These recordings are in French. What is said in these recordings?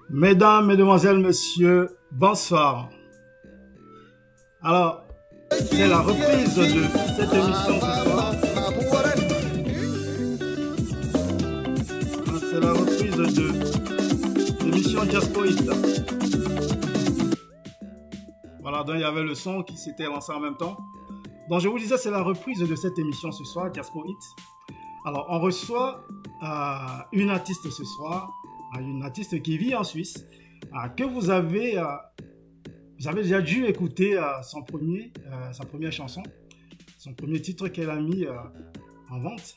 Mesdames, Mesdemoiselles, Messieurs, bonsoir. Alors, c'est la reprise de cette émission ce soir. C'est la reprise de l'émission Diaspoïte. Voilà, donc il y avait le son qui s'était lancé en même temps. Donc je vous disais, c'est la reprise de cette émission ce soir, Diaspoïte. Alors, on reçoit une artiste ce soir, une artiste qui vit en Suisse, que vous avez déjà dû écouter sa première chanson, son premier titre qu'elle a mis en vente,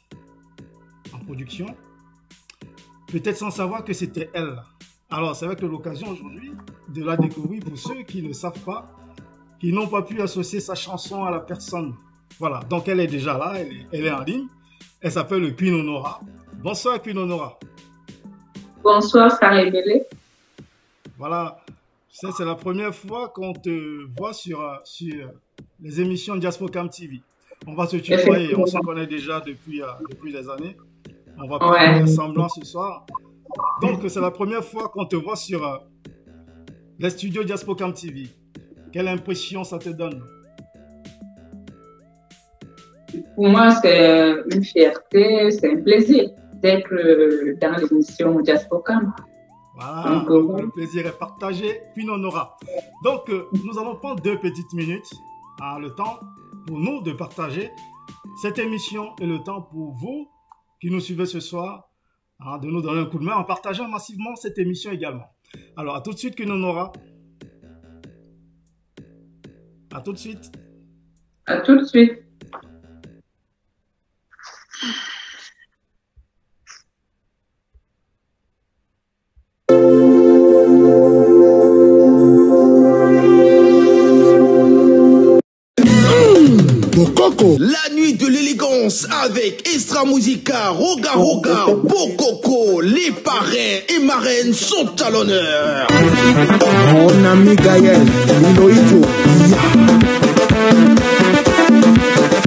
en production, peut-être sans savoir que c'était elle. Alors, c'est avec l'occasion aujourd'hui de la découvrir pour ceux qui ne savent pas, qui n'ont pas pu associer sa chanson à la personne. Voilà, donc elle est déjà là, elle est en ligne. Elle s'appelle Queen Honora. Bonsoir Queen Honora. Bonsoir Sarah Bélé. Voilà, c'est la première fois qu'on te voit sur les émissions Diaspocam TV. On va se tutoyer, on se connaît déjà depuis des années. On va parler semblant ce soir. Donc, c'est la première fois qu'on te voit sur les studios Diaspocam TV. Quelle impression ça te donne? Pour moi, c'est une fierté, c'est un plaisir d'être dans l'émission Diaspocam. Voilà, donc, le plaisir est partagé. Queen Honora. Donc, nous allons prendre 2 petites minutes, le temps pour nous de partager cette émission et le temps pour vous qui nous suivez ce soir, de nous donner un coup de main en partageant massivement cette émission également. Alors, à tout de suite, Queen Honora. À tout de suite. À tout de suite. La nuit de l'élégance avec Extra Musica, Roga Roga, Bokoko, les parrains et marraines sont à l'honneur. Mon ami Gaël, Miloïdjo.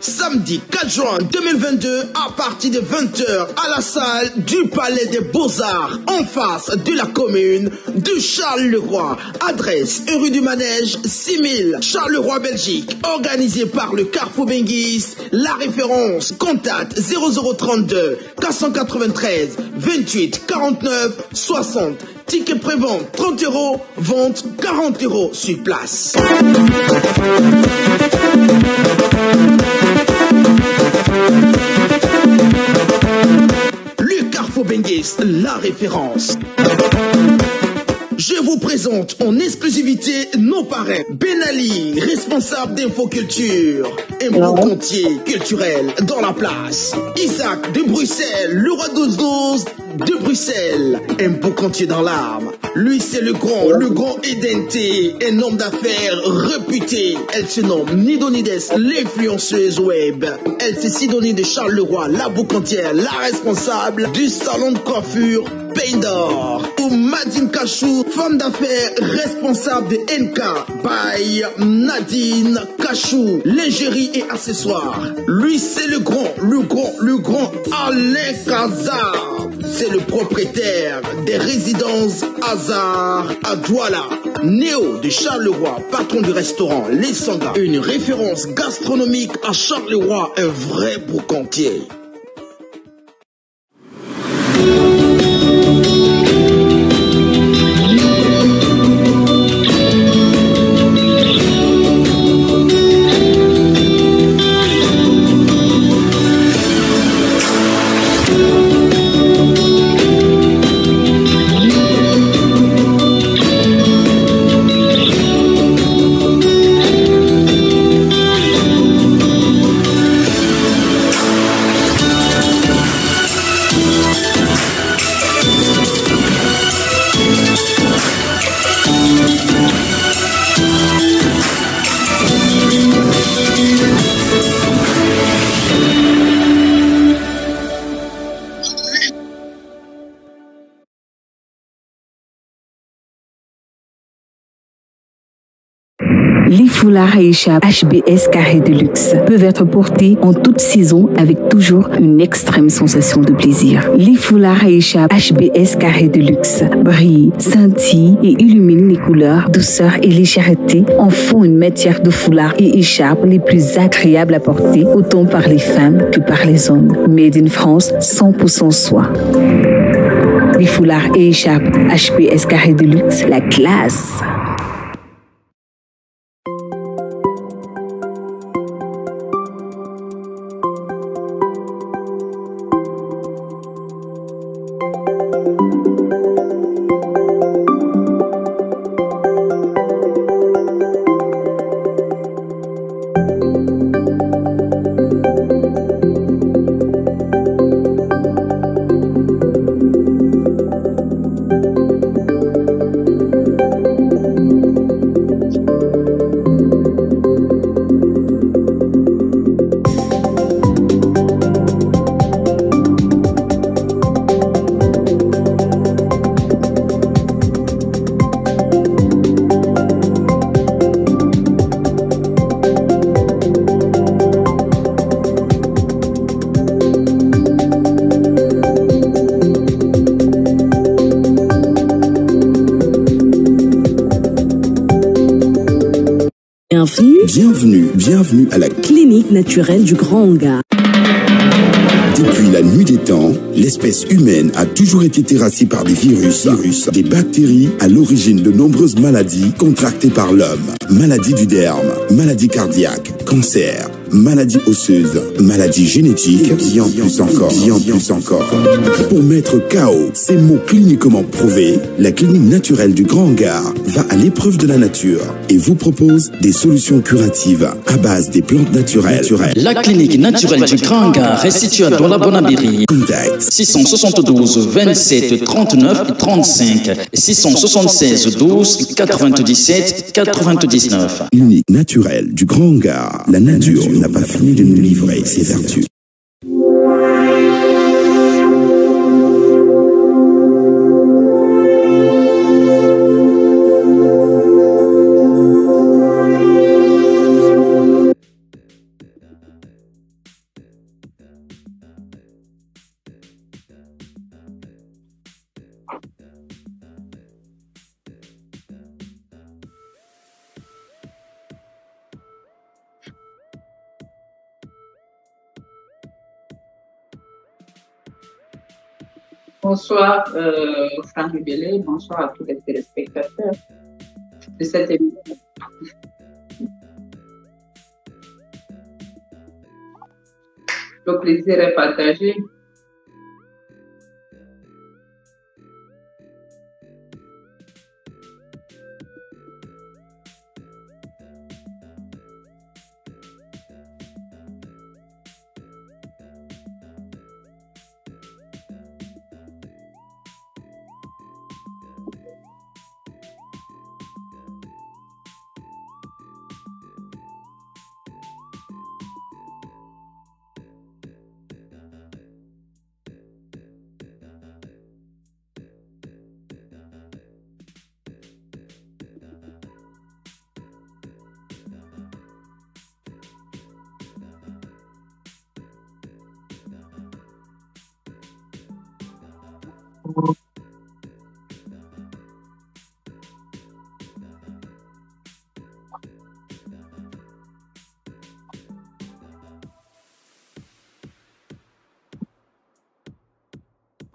Samedi 4 juin 2022 à partir de 20h à la salle du Palais des Beaux-Arts en face de la commune de Charleroi. Adresse rue du Manège 6000 Charleroi Belgique. Organisé par le Carrefour Benguis. La référence contact 0032 493 28 49 60. Ticket prévente 30 €, vente 40 € sur place. Le Carrefour Benguis, la référence. Je vous présente en exclusivité nos parrains. Ben Ali, responsable d'Infoculture. Un beau comptier culturel dans la place. Isaac de Bruxelles, le roi 12-12 de Bruxelles. Un beau comptier dans l'âme. Lui, c'est le grand Edenté, un homme d'affaires réputé. Elle se nomme Nidonides, l'influenceuse web. Elle, c'est Sidonie de Charleroi, la boucantière, la responsable du salon de coiffure Pays d'Or. Ou Madine Kachou, femme d'affaires responsable de NK by Nadine Kachou, lingerie et accessoires. Lui, c'est le grand Alain Kazar. C'est le propriétaire des résidences Hazard à Douala. Néo de Charleroi, patron du restaurant Les Sangas. Une référence gastronomique à Charleroi, un vrai boucantier. Les foulards Aïcha HBS Carré de luxe peuvent être portés en toute saison avec toujours une extrême sensation de plaisir. Les foulards Aïcha HBS Carré de luxe brillent, scintillent et illuminent les couleurs, douceur et légèreté en font une matière de foulard et écharpe les plus agréables à porter autant par les femmes que par les hommes. Made in France, 100% soie. Les foulards et écharpes HBS Carré de luxe, la classe. Bienvenue à la clinique naturelle du Grand Hangar. Depuis la nuit des temps, l'espèce humaine a toujours été terrassée par des virus, des bactéries à l'origine de nombreuses maladies contractées par l'homme. Maladies du derme, maladies cardiaques, cancer, maladies osseuses, maladies génétiques, et bien plus encore. Pour mettre KO ces mots cliniquement prouvés, la clinique naturelle du Grand Hangar va à l'épreuve de la nature et vous propose des solutions curatives à base des plantes naturelles. La clinique naturelle du Grand Hangar est située dans la Bonabéry. Contact 672 27 39 35 676 12 97 99. Clinique naturelle du Grand Hangar. La nature n'a pas fini de nous livrer ses vertus. Bonsoir Franck Ribellet, bonsoir à tous les téléspectateurs de cette émission. Le plaisir est partagé.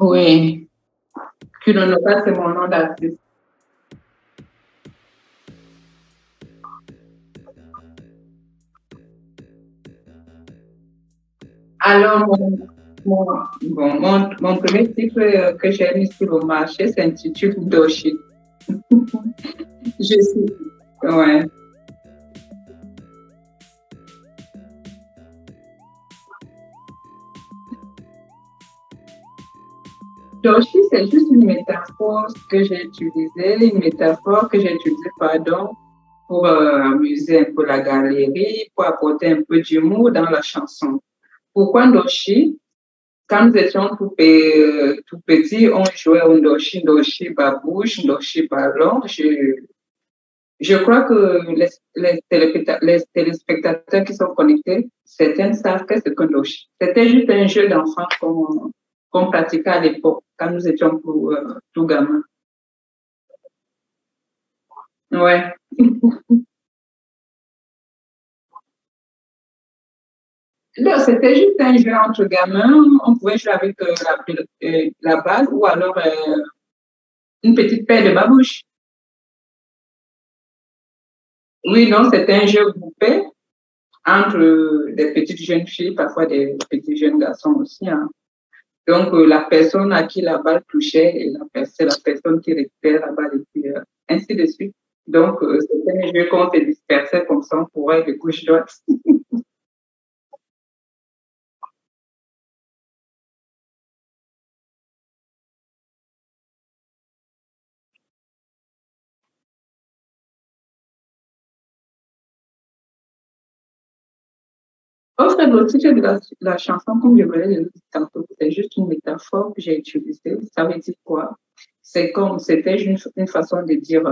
Oui, Kunonoka, c'est mon nom d'artiste. Alors, mon premier titre que j'ai mis sur le marché s'intitule Doshi. Je suis. Ouais. Doshi, c'est juste une métaphore que j'ai utilisée, pour amuser un peu la galerie, pour apporter un peu d'humour dans la chanson. Pourquoi Doshi? Quand nous étions tout petits, on jouait au Ndoshi, Ndoshi babouche, Ndoshi ballon. Je crois que les téléspectateurs qui sont connectés, certains savent qu'est-ce que Ndoshi. C'était juste un jeu d'enfant qu'on pratiquait à l'époque, quand nous étions tout gamins. Ouais. Là, c'était juste un jeu entre gamins. On pouvait jouer avec la balle ou alors une petite paire de babouches. Oui, non, c'était un jeu groupé entre des petites jeunes filles, parfois des petits jeunes garçons aussi. Hein. Donc, la personne à qui la balle touchait, c'est la personne qui récupère la balle et puis ainsi de suite. Donc, c'était un jeu qu'on se dispersait comme ça, on pourrait de gauche-droite. Au fait, le titre de la chanson, comme je voulais le dire tantôt, c'est juste une métaphore que j'ai utilisée. Ça veut dire quoi? C'est comme, c'était une façon de dire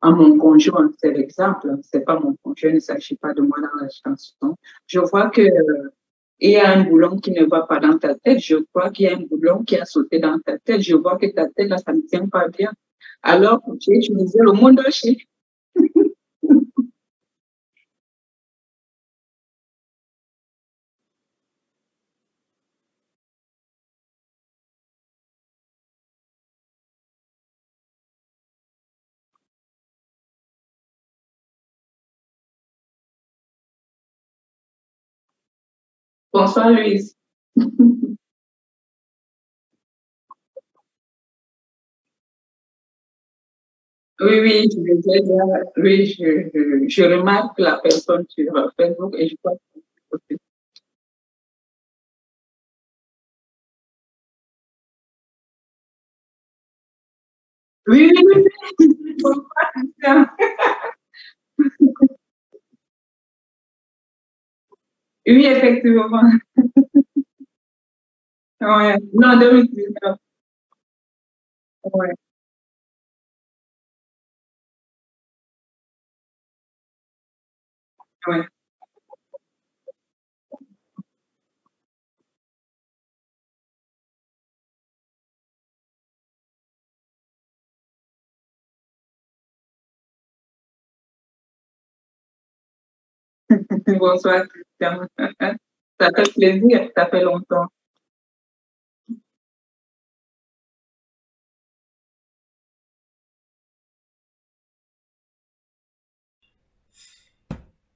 à mon conjoint, c'est l'exemple, c'est pas mon conjoint, il ne s'agit pas de moi dans la chanson. Je vois que il y a un boulon qui ne va pas dans ta tête, je crois qu'il y a un boulon qui a sauté dans ta tête, je vois que ta tête, là, ça ne tient pas bien. Alors, tu utilisais le mot Ndoshi. Bonsoir, Louise. Oui, oui, je remarque la personne sur Facebook et je crois que oui, oui, oui. Oui, effectivement. Ouais. Non, 2019. Ouais. Ouais. Bonsoir, Christian. Ça fait plaisir, ça fait longtemps.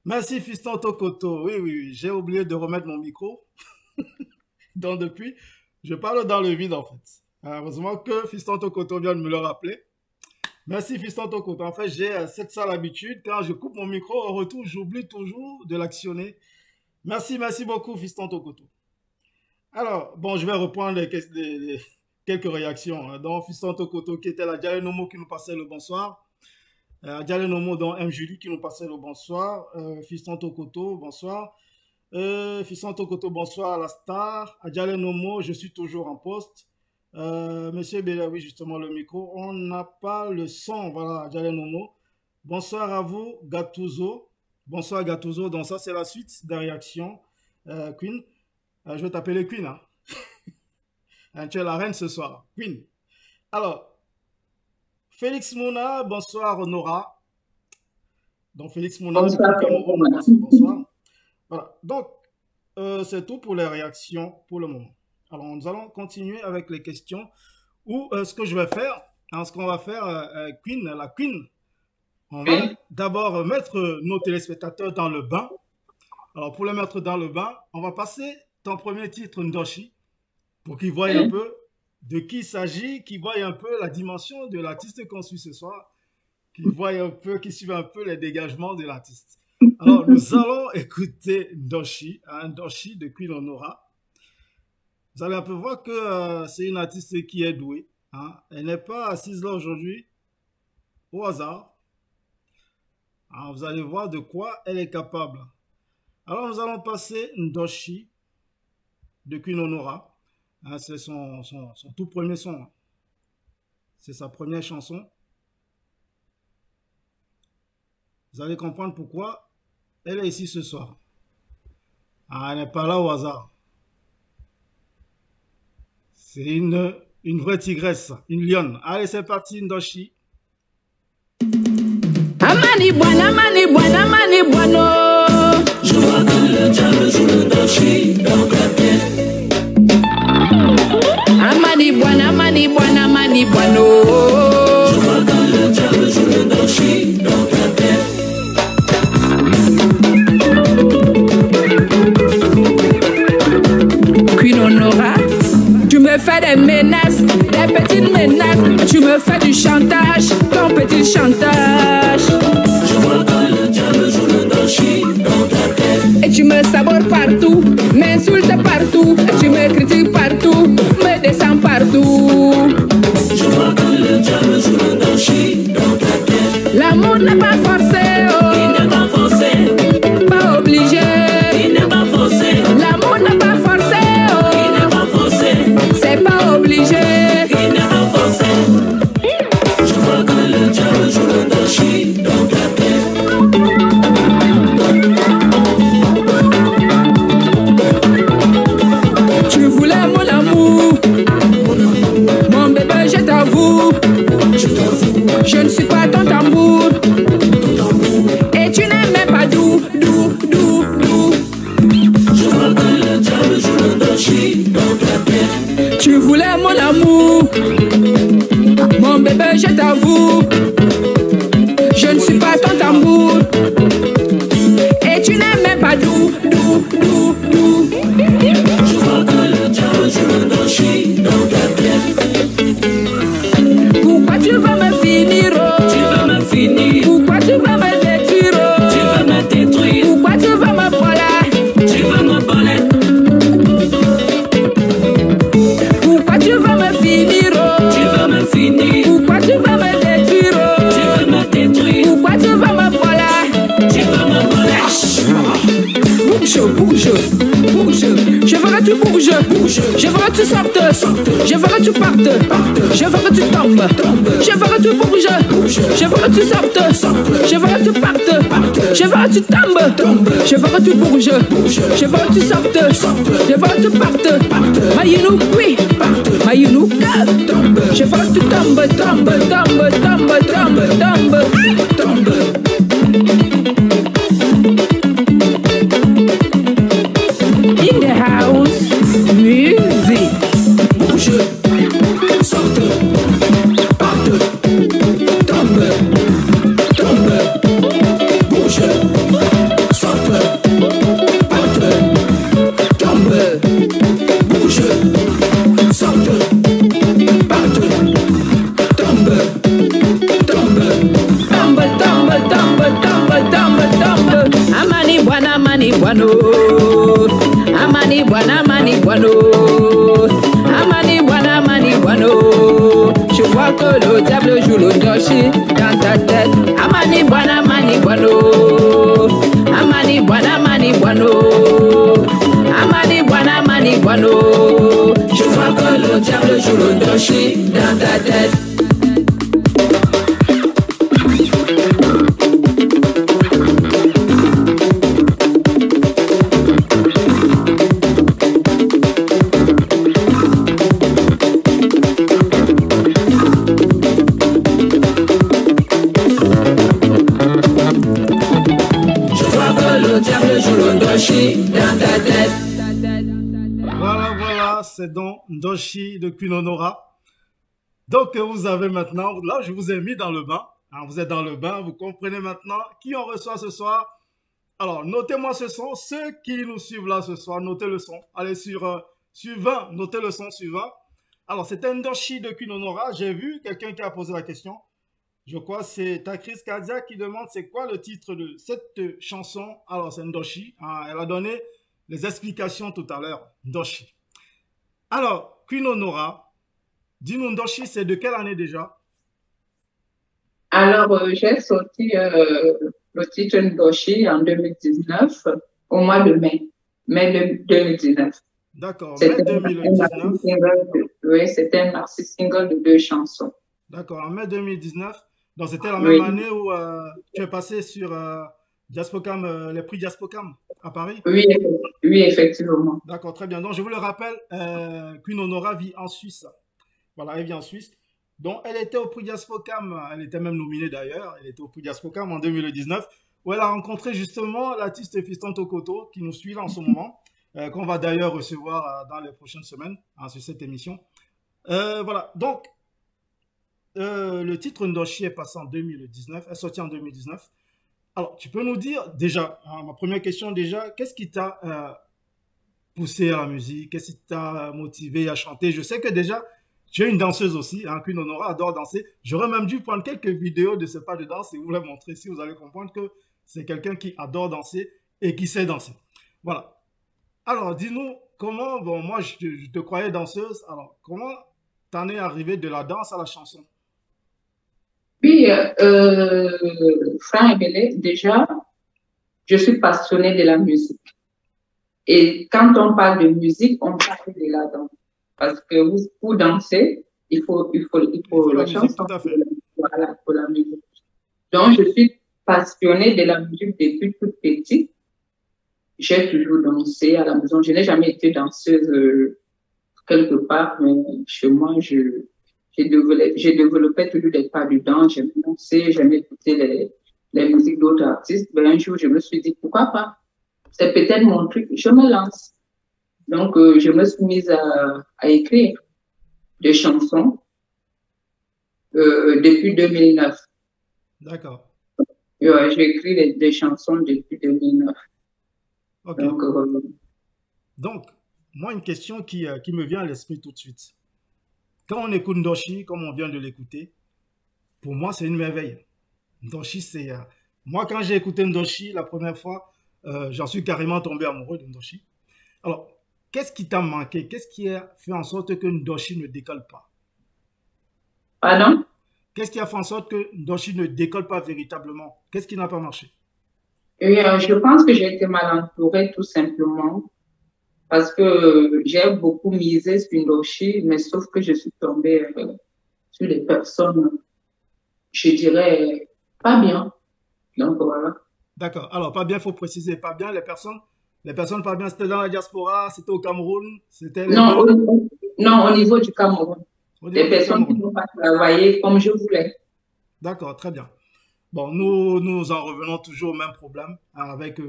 Merci, Fiston Tokoto. Oui, oui, oui, j'ai oublié de remettre mon micro. Donc, depuis, je parle dans le vide, en fait. Heureusement que Fiston Tokoto vient de me le rappeler. Merci, Fiston Tokoto. En fait, j'ai cette sale habitude. Quand je coupe mon micro, au retour, j'oublie toujours de l'actionner. Merci, merci beaucoup, Fiston Tokoto. Alors, bon, je vais reprendre quelques réactions. Hein. Donc, Fiston Tokoto, qui était là, Diallo Nomo qui nous passait le bonsoir. Diallo Nomo, donc M. Julie qui nous passait le bonsoir. Fiston Tokoto, bonsoir. Fiston Tokoto, bonsoir à la star. Diallo Nomo, je suis toujours en poste. Monsieur Bella, oui, justement, le micro. On n'a pas le son. Voilà, Diallo Nomo. Bonsoir à vous, Gattuso. Bonsoir, Gattuso. Donc, ça, c'est la suite des réactions. Queen. Je vais t'appeler Queen. Hein. Tu es la reine ce soir. Queen. Alors, Félix Mouna, bonsoir Nora. Donc, Félix Mouna, Bonsoir. bonsoir. Voilà. Donc, c'est tout pour les réactions pour le moment. Alors, nous allons continuer avec les questions. Ou ce que je vais faire, hein, ce qu'on va faire, Queen, la Queen, on va d'abord mettre nos téléspectateurs dans le bain. Alors, pour les mettre dans le bain, on va passer ton premier titre, Ndoshi, pour qu'ils voient un peu de qui il s'agit, qu'ils voient un peu la dimension de l'artiste qu'on suit ce soir, qu'ils voient un peu, qu'ils suivent un peu les dégagements de l'artiste. Alors, nous allons écouter Ndoshi, un Ndoshi de Queen Honora. Vous allez un peu voir que c'est une artiste qui est douée. Hein. Elle n'est pas assise là aujourd'hui au hasard. Alors, vous allez voir de quoi elle est capable. Alors, nous allons passer Ndoshi de Queen Honora. Hein, c'est son tout premier son. Hein. C'est sa première chanson. Vous allez comprendre pourquoi elle est ici ce soir. Ah, elle n'est pas là au hasard. C'est une vraie tigresse, une lionne. Allez, c'est parti, Ndoshi. Amani Bwana, Mani Bwano. Je vois que le diable joue le Ndoshi dans ta tête. Amani Bwana, Mani Bwano. Je vois que le diable joue le Ndoshi dans ta tête. Queen Honora, tu me fais des menaces, des petites menaces. Tu me fais du chantage, ton petit chantage. Je vois que le diable joue le Ndoshi dans ta tête. Et tu me sabotes partout, m'insultes partout. Et tu me critiques partout, me descends partout. Je vois que le diable joue le Ndoshi dans ta tête. L'amour n'est pas forcé, oh. Il n'est pas forcé, pas obligé. Il n'est pas forcé. L'amour n'est pas forcé, oh. Il n'est pas forcé, c'est pas obligé. Il n'est pas forcé. Je vois que le diable joue le Ndoshi dans ta tête. Tu voulais mon amour, mon bébé, je t'avoue. Je ne suis pas ton tambour. Et tu n'aimes pas doux. Je vois que le diable joue le Ndoshi dans ta tête. Tu voulais mon amour, mon bébé, je t'avoue. Je ne suis pas ton tambour. Et tu n'aimes pas doux. Je vois que le diable joue le Ndoshi dans ta tête. Pourquoi tu veux me finir, oh? Tu veux me finir. Pourquoi tu veux me détruire, oh? Tu veux me détruire. Pourquoi tu veux me voler? Tu veux me voler. Pourquoi tu veux me finir, oh? Tu veux me finir. Pourquoi tu veux me détruire, oh? Tu veux me détruire. Pourquoi tu veux me voler? Tu veux me voler. Bouge. Je veux que tu bouges. Je veux que tu sortes. Je veux que tu partes. Je veux que tu tombes. Je veux que tu bouges. Je veux que tu sortes. Je veux que tu partes. Je veux que tu tombes. Je veux que tu bouges. Je veux que tu sortes. Je veux que tu partes. Mayunou, oui. Mayunou, je veux que tu tombes. In the house, music. Bouge, sorte, parte, tombe. Bouge, sorte, parte, tombe. Bouge, sorte, parte, tombe. Amani Bwana, Mani Bwano. Amani Bwana, Mani Bwano. Amani Bwana, Mani Bwano. Je vois que le diable joue le Ndoshi dans ta tête. Amani Bwana, Mani Bwano. Amani Bwana, Mani Bwano. Amani Bwana, Mani Bwano. Je vois que le diable joue le Ndoshi dans ta tête. Voilà, c'est donc Ndoshi de Queen Honora. Donc vous avez maintenant, là je vous ai mis dans le bain. Hein, vous êtes dans le bain, vous comprenez maintenant qui on reçoit ce soir. Alors notez-moi ce son, ceux qui nous suivent là ce soir, notez le son. Allez sur 20, notez le son suivant. Alors c'est un Ndoshi de Queen Honora. J'ai vu quelqu'un qui a posé la question. Je crois que c'est Takris Kadia qui demande c'est quoi le titre de cette chanson. Alors c'est Ndoshi. Hein, elle a donné les explications tout à l'heure. Ndoshi. Alors, Queen Honora, dis-nous Ndoshi, c'est de quelle année déjà? Alors, j'ai sorti le titre Ndoshi en 2019, au mois de mai 2019. D'accord, mai 2019. Oui, c'était un maxi single de 2 chansons. D'accord, en mai 2019. Donc, c'était la même année où tu es passé sur Diaspocam, les prix Diaspocam à Paris? Oui, oui, effectivement. D'accord, très bien. Donc, je vous le rappelle, Queen Honora vit en Suisse. Voilà, elle vit en Suisse. Donc, elle était au prix Diaspocam, elle était même nominée d'ailleurs, elle était au prix Diaspocam en 2019, où elle a rencontré justement l'artiste Fiston Tokoto, qui nous suit là en ce moment, qu'on va d'ailleurs recevoir dans les prochaines semaines sur cette émission. Voilà, donc, le titre Ndoshi est passé en 2019, est sorti en 2019. Alors, tu peux nous dire déjà, ma première question déjà, qu'est-ce qui t'a poussé à la musique? Qu'est-ce qui t'a motivé à chanter? Je sais que déjà, tu es une danseuse aussi, hein, Queen Honora adore danser. J'aurais même dû prendre quelques vidéos de ce pas de danse et vous les montrer si vous allez comprendre que c'est quelqu'un qui adore danser et qui sait danser. Voilà. Alors, dis-nous, comment, bon, moi, je te croyais danseuse, alors, comment t'en es arrivé de la danse à la chanson? Oui, Franck Ebele, déjà, je suis passionnée de la musique. Et quand on parle de musique, on parle de la danse. Parce que pour danser, il faut la chanson. Tout à fait. Voilà, pour la musique. Donc, je suis passionnée de la musique depuis toute petite. J'ai toujours dansé à la maison. Je n'ai jamais été danseuse quelque part, mais chez moi, j'ai développé toujours des pas de danse. J'aime danser, j'aime écouter les musiques d'autres artistes. Ben, un jour, je me suis dit, pourquoi pas? C'est peut-être mon truc, je me lance. Donc, je me suis mise à écrire des chansons depuis 2009. D'accord. J'ai écrit des chansons depuis 2009. Ok. Donc, moi, une question qui me vient à l'esprit tout de suite. Quand on écoute Ndoshi, comme on vient de l'écouter, pour moi, c'est une merveille. Ndoshi, c'est... moi, quand j'ai écouté Ndoshi la première fois, j'en suis carrément tombé amoureux de Ndoshi. Alors, qu'est-ce qui t'a manqué? Qu'est-ce qui a fait en sorte que Ndoshi ne décolle pas? Pardon? Qu'est-ce qui a fait en sorte que Ndoshi ne décolle pas véritablement? Qu'est-ce qui n'a pas marché? Et, je pense que j'ai été mal entourée tout simplement parce que j'ai beaucoup misé sur Ndoshi, mais sauf que je suis tombée sur des personnes, je dirais, pas bien. Donc voilà. D'accord. Alors, pas bien, il faut préciser. Pas bien, les personnes pas bien, c'était dans la diaspora, c'était au Cameroun, c'était... Non, au niveau du Cameroun. Des personnes qui n'ont pas travaillé comme je voulais. D'accord, très bien. Bon, nous en revenons toujours au même problème hein, avec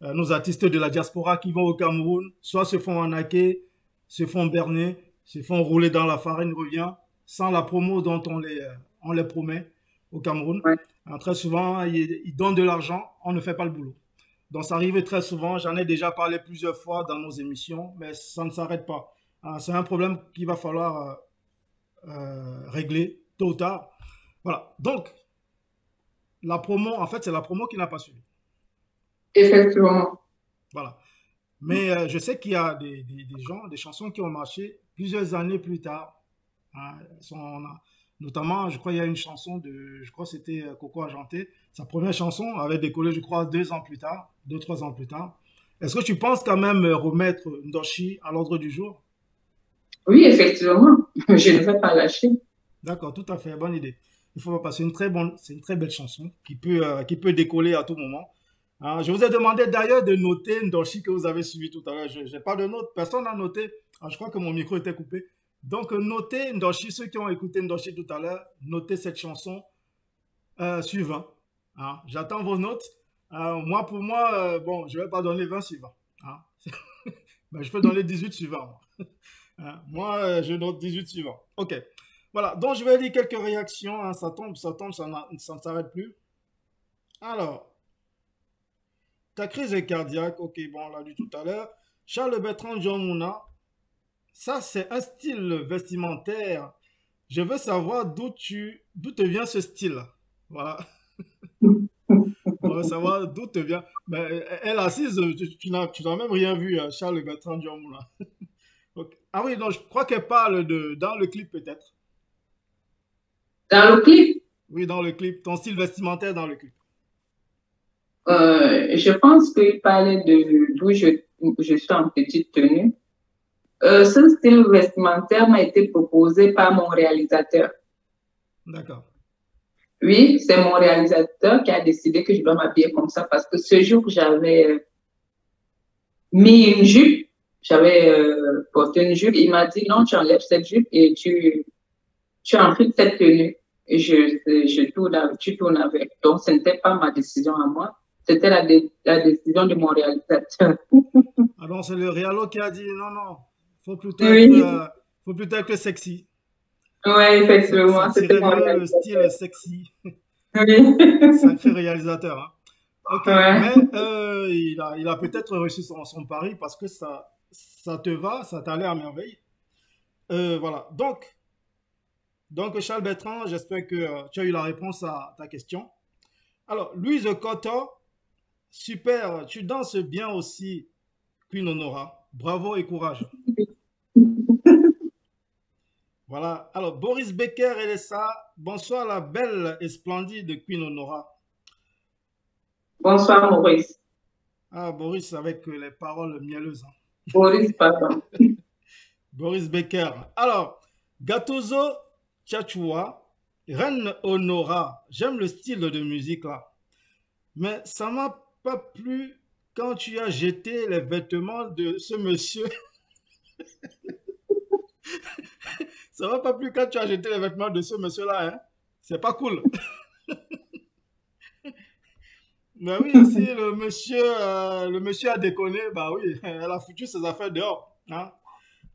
nos artistes de la diaspora qui vont au Cameroun, soit se font arnaquer, se font berner, se font rouler dans la farine, revient, sans la promo dont on les promet au Cameroun. Ouais. Très souvent, ils donnent de l'argent, on ne fait pas le boulot. Donc, ça arrive très souvent. J'en ai déjà parlé plusieurs fois dans nos émissions, mais ça ne s'arrête pas. C'est un problème qu'il va falloir régler tôt ou tard. Voilà. Donc, la promo, en fait, c'est la promo qui n'a pas suivi. Effectivement. Voilà. Mais je sais qu'il y a des chansons qui ont marché plusieurs années plus tard. Hein, notamment, je crois qu'il y a une chanson je crois que c'était Coco Argenté. Sa première chanson avait décollé, je crois, 2 ans plus tard, 2-3 ans plus tard. Est-ce que tu penses quand même remettre Ndoshi à l'ordre du jour? Oui, effectivement. Je ne vais pas lâcher. D'accord, tout à fait, bonne idée. Il faut passer c'est une très belle chanson qui peut décoller à tout moment. Je vous ai demandé d'ailleurs de noter Ndoshi que vous avez suivi tout à l'heure. Je n'ai pas de note, personne n'a noté. Je crois que mon micro était coupé. Donc, notez Ndoshi, ceux qui ont écouté Ndoshi tout à l'heure, notez cette chanson suivante. J'attends vos notes. Pour moi, bon, je ne vais pas donner 20 suivants. Mais je peux donner 18 suivants. Moi, je note 18 suivants. OK. Voilà, donc je vais lire quelques réactions. Ça tombe, ça ne s'arrête plus. Alors, ta crise est cardiaque. OK, bon, on l'a dit tout à l'heure. Charles Bertrand John Mouna. Ça, c'est un style vestimentaire. Je veux savoir d'où te vient ce style. Voilà. On veut savoir d'où te vient. Mais elle assise, tu n'as même rien vu, Charles Bertrand John Mouna. Okay. Ah oui, non, je crois qu'elle parle dans le clip peut-être. Dans le clip? Oui, dans le clip. Ton style vestimentaire dans le clip. Je pense qu'il parlait d'où je suis en petite tenue. Ce style vestimentaire m'a été proposé par mon réalisateur. D'accord. Oui, c'est mon réalisateur qui a décidé que je dois m'habiller comme ça parce que ce jour, j'avais mis une jupe, j'avais porté une jupe. Il m'a dit non, tu enlèves cette jupe et tu enfiles cette tenue. Et tu tournes avec. Donc, ce n'était pas ma décision à moi, c'était la décision de mon réalisateur. Ah bon, c'est le réalo qui a dit non, non, Oui, faut plutôt être sexy. oui, effectivement, Ça c'était tirait mon mieux le réalisateur. style sexy. Oui. Sacré réalisateur, hein. Ok, Ouais. mais il a peut-être reçu son pari parce que ça te va, ça t'allait à merveille. Voilà. Donc, Charles Bertrand, j'espère que tu as eu la réponse à ta question. Alors, Louise Cotta, super, tu danses bien aussi, Queen Honora. Bravo et courage. Voilà. Alors, Boris Becker et Lessa, bonsoir la belle et splendide Queen Honora. Bonsoir, Maurice. Ah, Boris avec les paroles mielleuses, hein. Maurice, pardon. Boris Becker. Alors, Gattuso Tchatchoua, Reine Honora. J'aime le style de musique là. Mais ça m'a pas plu quand tu as jeté les vêtements de ce monsieur. Ça m'a pas plu quand tu as jeté les vêtements de ce monsieur-là, hein. C'est pas cool. Mais oui, si le monsieur a déconné, bah oui, elle a foutu ses affaires dehors, hein.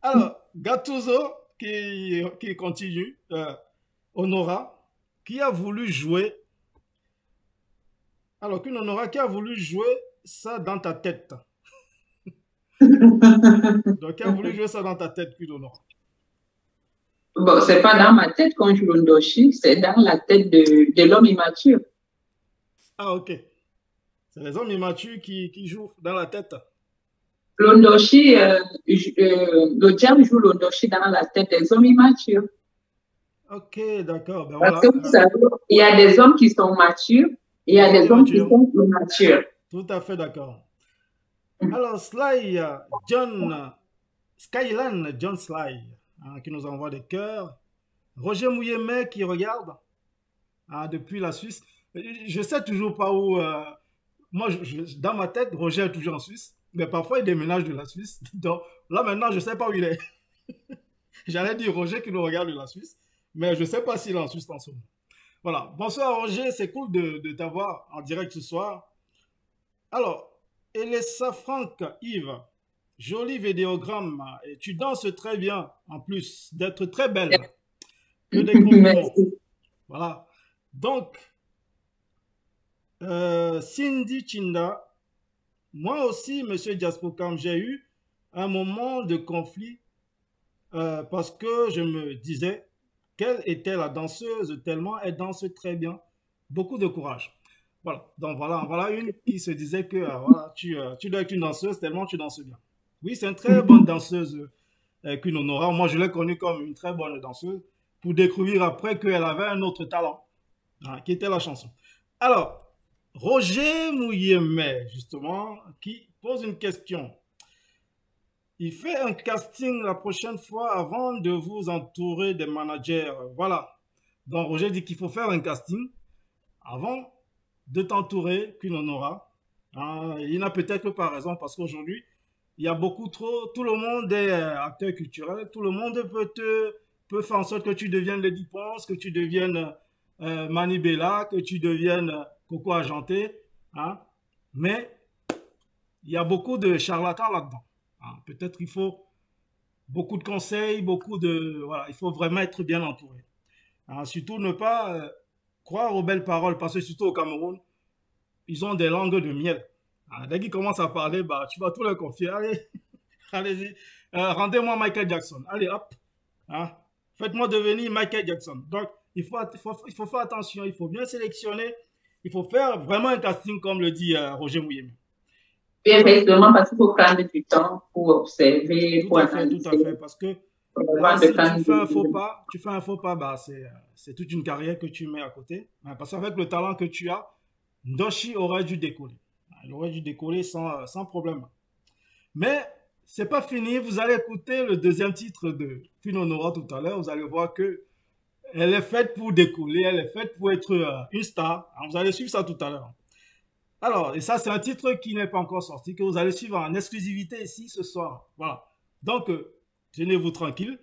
Alors, Gattuso qui continue, Honora, qui a voulu jouer, alors qu'une Honora qui a voulu jouer ça dans ta tête. Donc, qui a voulu jouer ça dans ta tête, qu'une Honora. Bon, c'est pas dans ma tête qu'on joue l'ondoshi, c'est dans la tête de l'homme immature. Ah, ok. C'est les hommes immatures qui jouent dans la tête. L'ondoshi, le diable joue l'ondoshi dans la tête des hommes immatures. Ok, d'accord. Ben Parce voilà. que vous savez, il y a des hommes qui sont matures et il y a des hommes qui sont immatures. Tout à fait d'accord. Alors, Skylan John Sly, hein, qui nous envoie des cœurs. Roger Mouillemet qui regarde, hein, depuis la Suisse. Je sais toujours pas où. Moi, dans ma tête, Roger est toujours en Suisse. Mais parfois, il déménage de la Suisse. Donc, là, maintenant, je ne sais pas où il est. J'allais dire Roger qui nous regarde de la Suisse. Mais je ne sais pas s'il est en Suisse en ce moment. Voilà. Bonsoir, Roger. C'est cool de t'avoir en direct ce soir. Alors, Elessa Franck, Yves. Joli vidéogramme. Et tu danses très bien, en plus d'être très belle. Que des compliments. Merci. Voilà. Donc, Cindy Chinda, moi aussi, Monsieur Diaspocam, j'ai eu un moment de conflit parce que je me disais quelle était la danseuse tellement elle danse très bien. Beaucoup de courage. Voilà. Donc voilà une qui se disait que voilà, tu dois être une danseuse tellement tu danses bien. Oui, c'est une très bonne danseuse, Queen Honora. Moi, je l'ai connue comme une très bonne danseuse pour découvrir après qu'elle avait un autre talent, hein, qui était la chanson. Alors, Roger Mouillemet, justement, qui pose une question. Il fait un casting la prochaine fois avant de vous entourer des managers. Voilà. Donc, Roger dit qu'il faut faire un casting avant de t'entourer qu'une Honora. Hein, il n'a peut-être pas raison parce qu'aujourd'hui, il y a beaucoup trop. Tout le monde est acteur culturel. Tout le monde peut faire en sorte que tu deviennes Lady Ponce, que tu deviennes Mani Bella, que tu deviennes Coco Argenté, hein? Mais il y a beaucoup de charlatans là-dedans, hein? Peut-être il faut beaucoup de conseils, voilà, il faut vraiment être bien entouré, hein? Surtout ne pas croire aux belles paroles, parce que surtout au Cameroun, ils ont des langues de miel, hein? Dès qu'ils commencent à parler, bah, tu vas tout leur confier. Allez, allez-y, rendez-moi Michael Jackson, allez hop, hein? Faites-moi devenir Michael Jackson. Donc, il faut faire attention, il faut bien sélectionner. Il faut faire vraiment un casting, comme le dit Roger Mouillemet. Oui, effectivement, parce qu'il faut prendre du temps pour observer, pour analyser. Tout à fait, parce que là, si tu fais un faux pas, bah, c'est toute une carrière que tu mets à côté. Parce qu'avec le talent que tu as, Ndoshi aurait dû décoller. Il aurait dû décoller sans problème. Mais c'est pas fini, vous allez écouter le deuxième titre de Queen Honora tout à l'heure, vous allez voir que Elle est faite pour décoller, elle est faite pour être une star. Vous allez suivre ça tout à l'heure. Alors, et ça, c'est un titre qui n'est pas encore sorti, que vous allez suivre en exclusivité ici ce soir. Voilà. Donc, tenez-vous tranquille.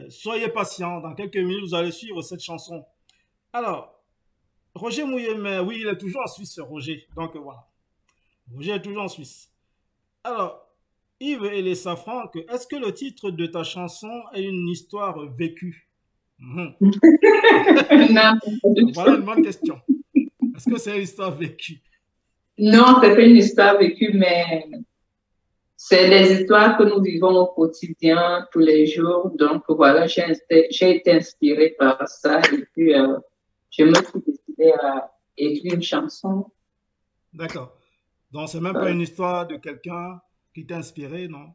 Soyez patient. Dans quelques minutes, vous allez suivre cette chanson. Alors, Roger Mouillé, mais oui, il est toujours en Suisse, Roger. Donc, voilà. Roger est toujours en Suisse. Alors, Yves et les Safran, est-ce que le titre de ta chanson est une histoire vécue? Non. Voilà une bonne question. Est-ce que c'est une histoire vécue? Non, c'est pas une histoire vécue, mais c'est les histoires que nous vivons au quotidien, tous les jours. Donc voilà, j'ai été inspirée par ça et puis je me suis décidée à écrire une chanson. D'accord. Donc c'est même pas une histoire de quelqu'un qui t'a inspiré, non?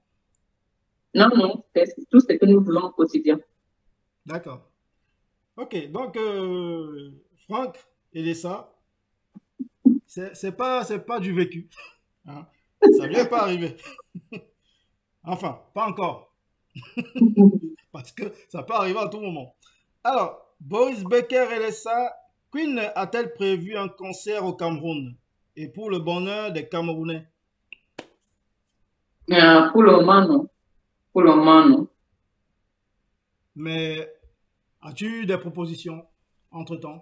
Non, non, c'est tout ce que nous vivons au quotidien. D'accord. Ok, donc Franck, Elessa, c'est pas du vécu. Hein? Ça vient pas arriver. Enfin, pas encore. Parce que ça peut arriver à tout moment. Alors, Boris Becker et Elessa, Queen a-t-elle prévu un concert au Cameroun? Et pour le bonheur des Camerounais? Pour le moment, non. Pour le moment, non. Mais as-tu eu des propositions entre-temps?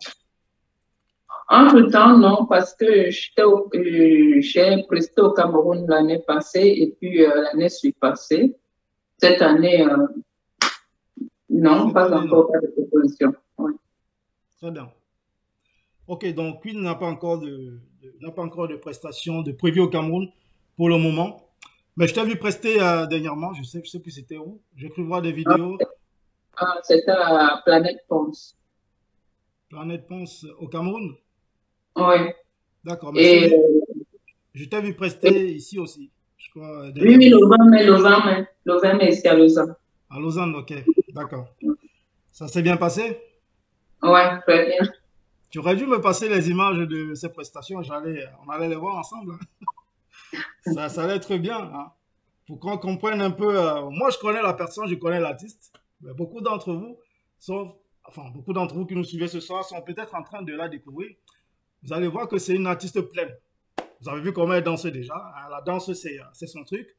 Entre-temps, non, parce que j'ai presté au Cameroun l'année passée et puis l'année suivie passée. Cette année, non, pas encore de proposition. Ouais. Très bien. Ok, donc Queen n'a pas encore de prestations de prévues au Cameroun pour le moment. Mais je t'ai vu prester dernièrement, je sais plus c'était où. J'ai cru voir des vidéos. C'était à Planète Ponce. Planète Ponce au Cameroun? Oui. D'accord. Mais je t'ai vu prester ici aussi. Je crois, oui, Lausanne, mais ici à Lausanne. À Lausanne, ok. D'accord. Ça s'est bien passé? Oui, très bien. Tu aurais dû me passer les images de ces prestations. On allait les voir ensemble. Hein. Ça allait être bien. Hein. Pour qu'on comprenne un peu. Moi, je connais la personne, je connais l'artiste. Mais beaucoup d'entre vous qui nous suivez ce soir sont peut-être en train de la découvrir. Vous allez voir que c'est une artiste pleine. Vous avez vu comment elle danse déjà. Hein. La danse, c'est son truc.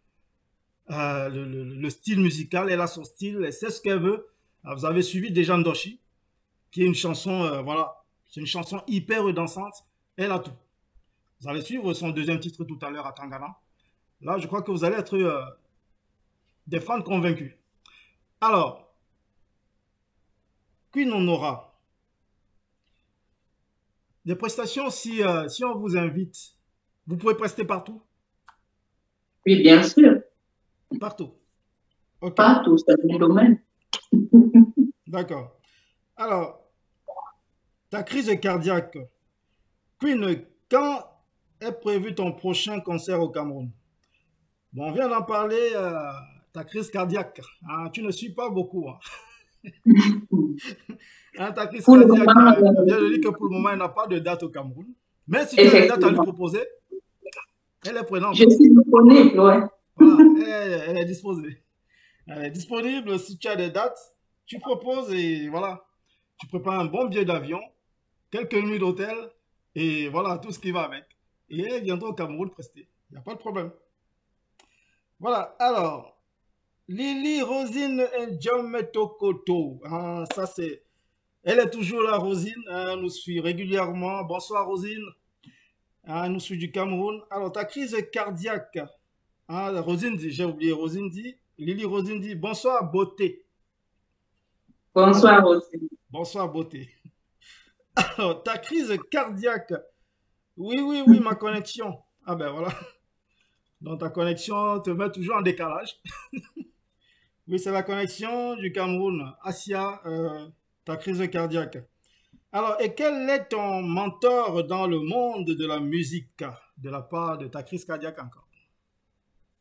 Le style musical, elle a son style, elle sait ce qu'elle veut. Alors, vous avez suivi déjà Ndoshi, qui est une chanson, voilà. C'est une chanson hyper dansante. Elle a tout. Vous allez suivre son deuxième titre tout à l'heure à Tangana. Là, je crois que vous allez être des fans convaincus. Alors, Queen on aura des prestations si on vous invite. Vous pouvez prester partout? Oui, bien sûr. Partout. Okay. Partout, c'est le domaine. D'accord. Alors, ta crise cardiaque. Queen, quand est prévu ton prochain concert au Cameroun? Bon, on vient d'en parler, ta crise cardiaque. Hein, tu ne suis pas beaucoup. Hein. Hein, ta crise cardiaque, je viens de dire que pour le moment, elle n'a pas de date au Cameroun. Mais si tu as une date à lui proposer, elle est prenante. Je suis disponible, ouais. Voilà, elle est disposée. Elle est disponible. Si tu as des dates, tu proposes et voilà. Tu prépares un bon billet d'avion, quelques nuits d'hôtel et voilà tout ce qui va avec. Et elle viendra au Cameroun prester. Il n'y a pas de problème. Voilà, alors, Lily Rosine Ndjometokoto. Hein, ça c'est. Elle est toujours là, Rosine. Elle nous suit régulièrement. Bonsoir, Rosine. Elle nous suit du Cameroun. Alors, ta crise cardiaque. Hein, Rosine dit, j'ai oublié, Rosine dit. Lily Rosine dit bonsoir, beauté. Bonsoir, Rosine. Bonsoir, beauté. Alors, ta crise cardiaque. Oui, ma connexion. Ah ben voilà. Donc ta connexion te met toujours en décalage. Oui, c'est la connexion du Cameroun. Asia, ta crise cardiaque. Alors, et quel est ton mentor dans le monde de la musique de la part de ta crise cardiaque encore?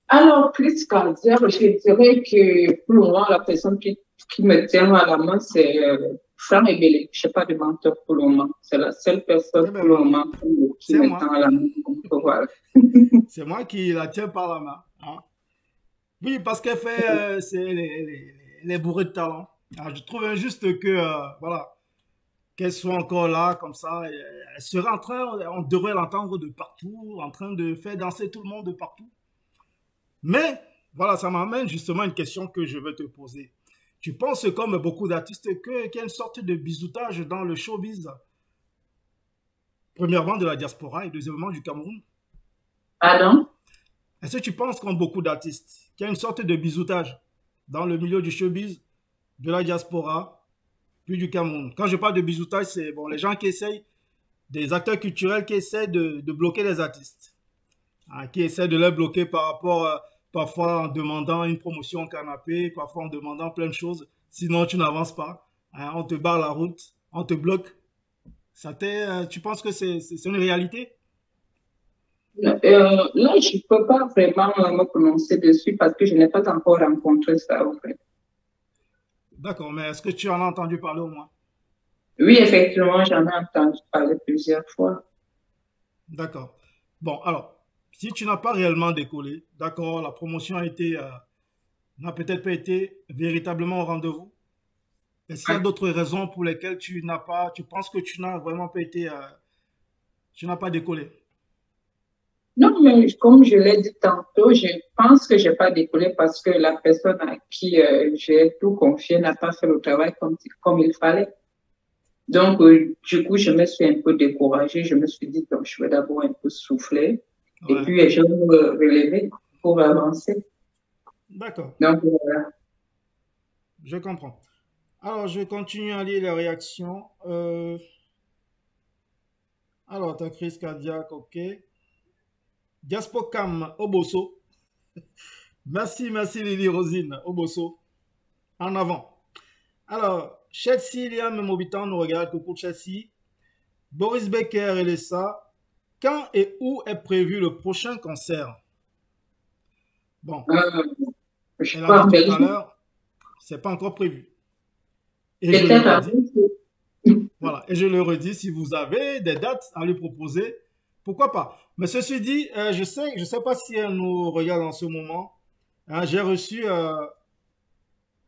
Alors, crise cardiaque, je dirais que pour le moment, la personne qui me tient à la main, c'est Franck Ebele. Je n'ai pas de mentor pour le moment. C'est la seule personne pour le moment qui me tient à la main. Voilà. C'est moi qui la tiens par la main. Hein? Oui, parce qu'elle fait elle est bourrée de talent. Je trouve injuste que, voilà, qu'elle soit encore là, comme ça. Elle serait en train, on devrait l'entendre de partout, en train de faire danser tout le monde de partout. Mais, voilà, ça m'amène justement à une question que je veux te poser. Tu penses, comme beaucoup d'artistes, qu'il y a une sorte de bisoutage dans le showbiz, premièrement de la diaspora et deuxièmement du Cameroun? Pardon? Est-ce que tu penses, comme beaucoup d'artistes, qu'il y a une sorte de bisoutage dans le milieu du showbiz, de la diaspora, puis du Cameroun? Quand je parle de bisoutage, c'est bon, les gens qui essayent, des acteurs culturels qui essaient de bloquer les artistes, qui essaient de les bloquer par rapport, parfois en demandant une promotion au canapé, parfois en demandant plein de choses, sinon tu n'avances pas, on te barre la route, on te bloque. Tu penses que c'est une réalité? Là, je ne peux pas vraiment me prononcer dessus parce que je n'ai pas encore rencontré ça, en fait. D'accord, mais est-ce que tu en as entendu parler au moins? Oui, effectivement, j'en ai entendu parler plusieurs fois. D'accord. Bon, alors, si tu n'as pas réellement décollé, d'accord, la promotion n'a peut-être pas été véritablement au rendez-vous. Est-ce qu'il y a d'autres raisons pour lesquelles tu penses que tu n'as vraiment pas tu n'as pas décollé? Non, mais comme je l'ai dit tantôt, je pense que je n'ai pas décollé parce que la personne à qui j'ai tout confié n'a pas fait le travail comme il fallait. Donc, du coup, je me suis un peu découragée. Je me suis dit, donc, je vais d'abord un peu souffler et puis je vais me relever pour avancer. D'accord. Donc, voilà. Je comprends. Alors, je continue à lire les réactions. Alors, ta crise cardiaque, ok. Diaspocam Oboso. Merci Lily Rosine Oboso. En avant. Alors, Chelsea Liam Mobitan nous regarde. Coucou Chelsea. Boris Becker et Lessa. Quand et où est prévu le prochain concert? Bon. Elle a dit tout à l'heure, c'est pas encore prévu. Et je le redis. Voilà. Et je le redis, si vous avez des dates à lui proposer, pourquoi pas. Mais ceci dit, je sais pas si elle nous regarde en ce moment. J'ai reçu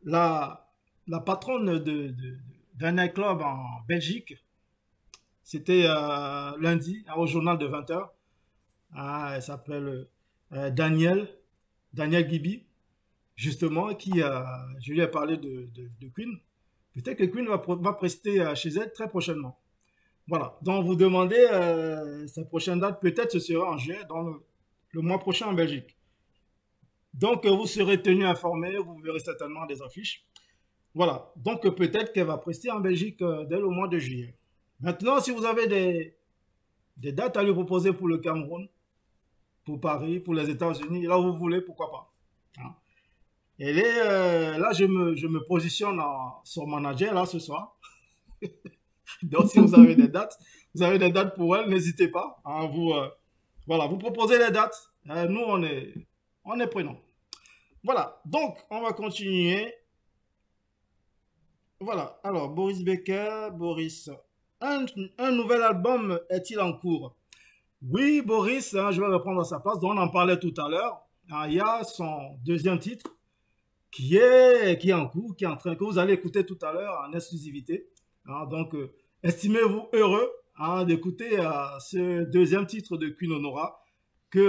la patronne d'un nightclub en Belgique. C'était lundi au journal de 20h. Elle s'appelle Daniel Gibi, justement, je lui ai parlé de Queen. Peut-être que Queen va prester chez elle très prochainement. Voilà, donc vous demandez sa prochaine date, peut-être ce sera en juillet, dans le mois prochain en Belgique. Donc vous serez tenu informé, vous verrez certainement des affiches. Voilà, donc peut-être qu'elle va prester en Belgique dès le mois de juillet. Maintenant, si vous avez des dates à lui proposer pour le Cameroun, pour Paris, pour les États-Unis, là où vous voulez, pourquoi pas. Et là, je me positionne sur manager là ce soir. Donc, si vous avez des dates pour elle, n'hésitez pas. Voilà, vous proposez les dates. Nous, on est prenants. Voilà, donc, on va continuer. Voilà, alors, Boris Becker, un nouvel album est-il en cours? Oui, Boris, je vais reprendre à sa place. Donc, on en parlait tout à l'heure. Il y a son deuxième titre qui est en cours, qui est en train, que vous allez écouter tout à l'heure en exclusivité. Donc, estimez-vous heureux d'écouter ce deuxième titre de Queen Honora que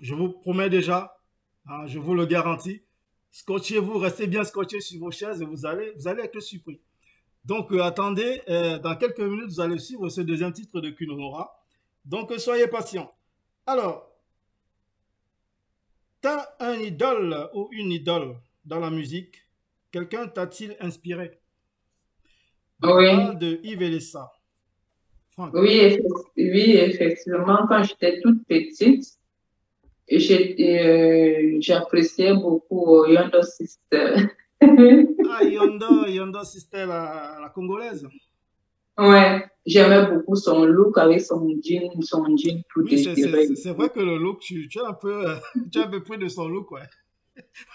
je vous promets déjà, je vous le garantis. Scotchez-vous, restez bien scotchés sur vos chaises et vous allez être surpris. Donc, attendez, dans quelques minutes, vous allez suivre ce deuxième titre de Queen Honora. Donc, soyez patients. Alors, tu as un idole ou une idole dans la musique? Quelqu'un t'a-t-il inspiré? Oui. De Yves et Lessa. Oui, effectivement, quand j'étais toute petite, j'appréciais beaucoup Yondo Sister. Yondo Sister, la congolaise. Ouais, j'aimais beaucoup son look avec son jean tout déchiré. C'est vrai que le look, tu es un peu pris de son look, ouais.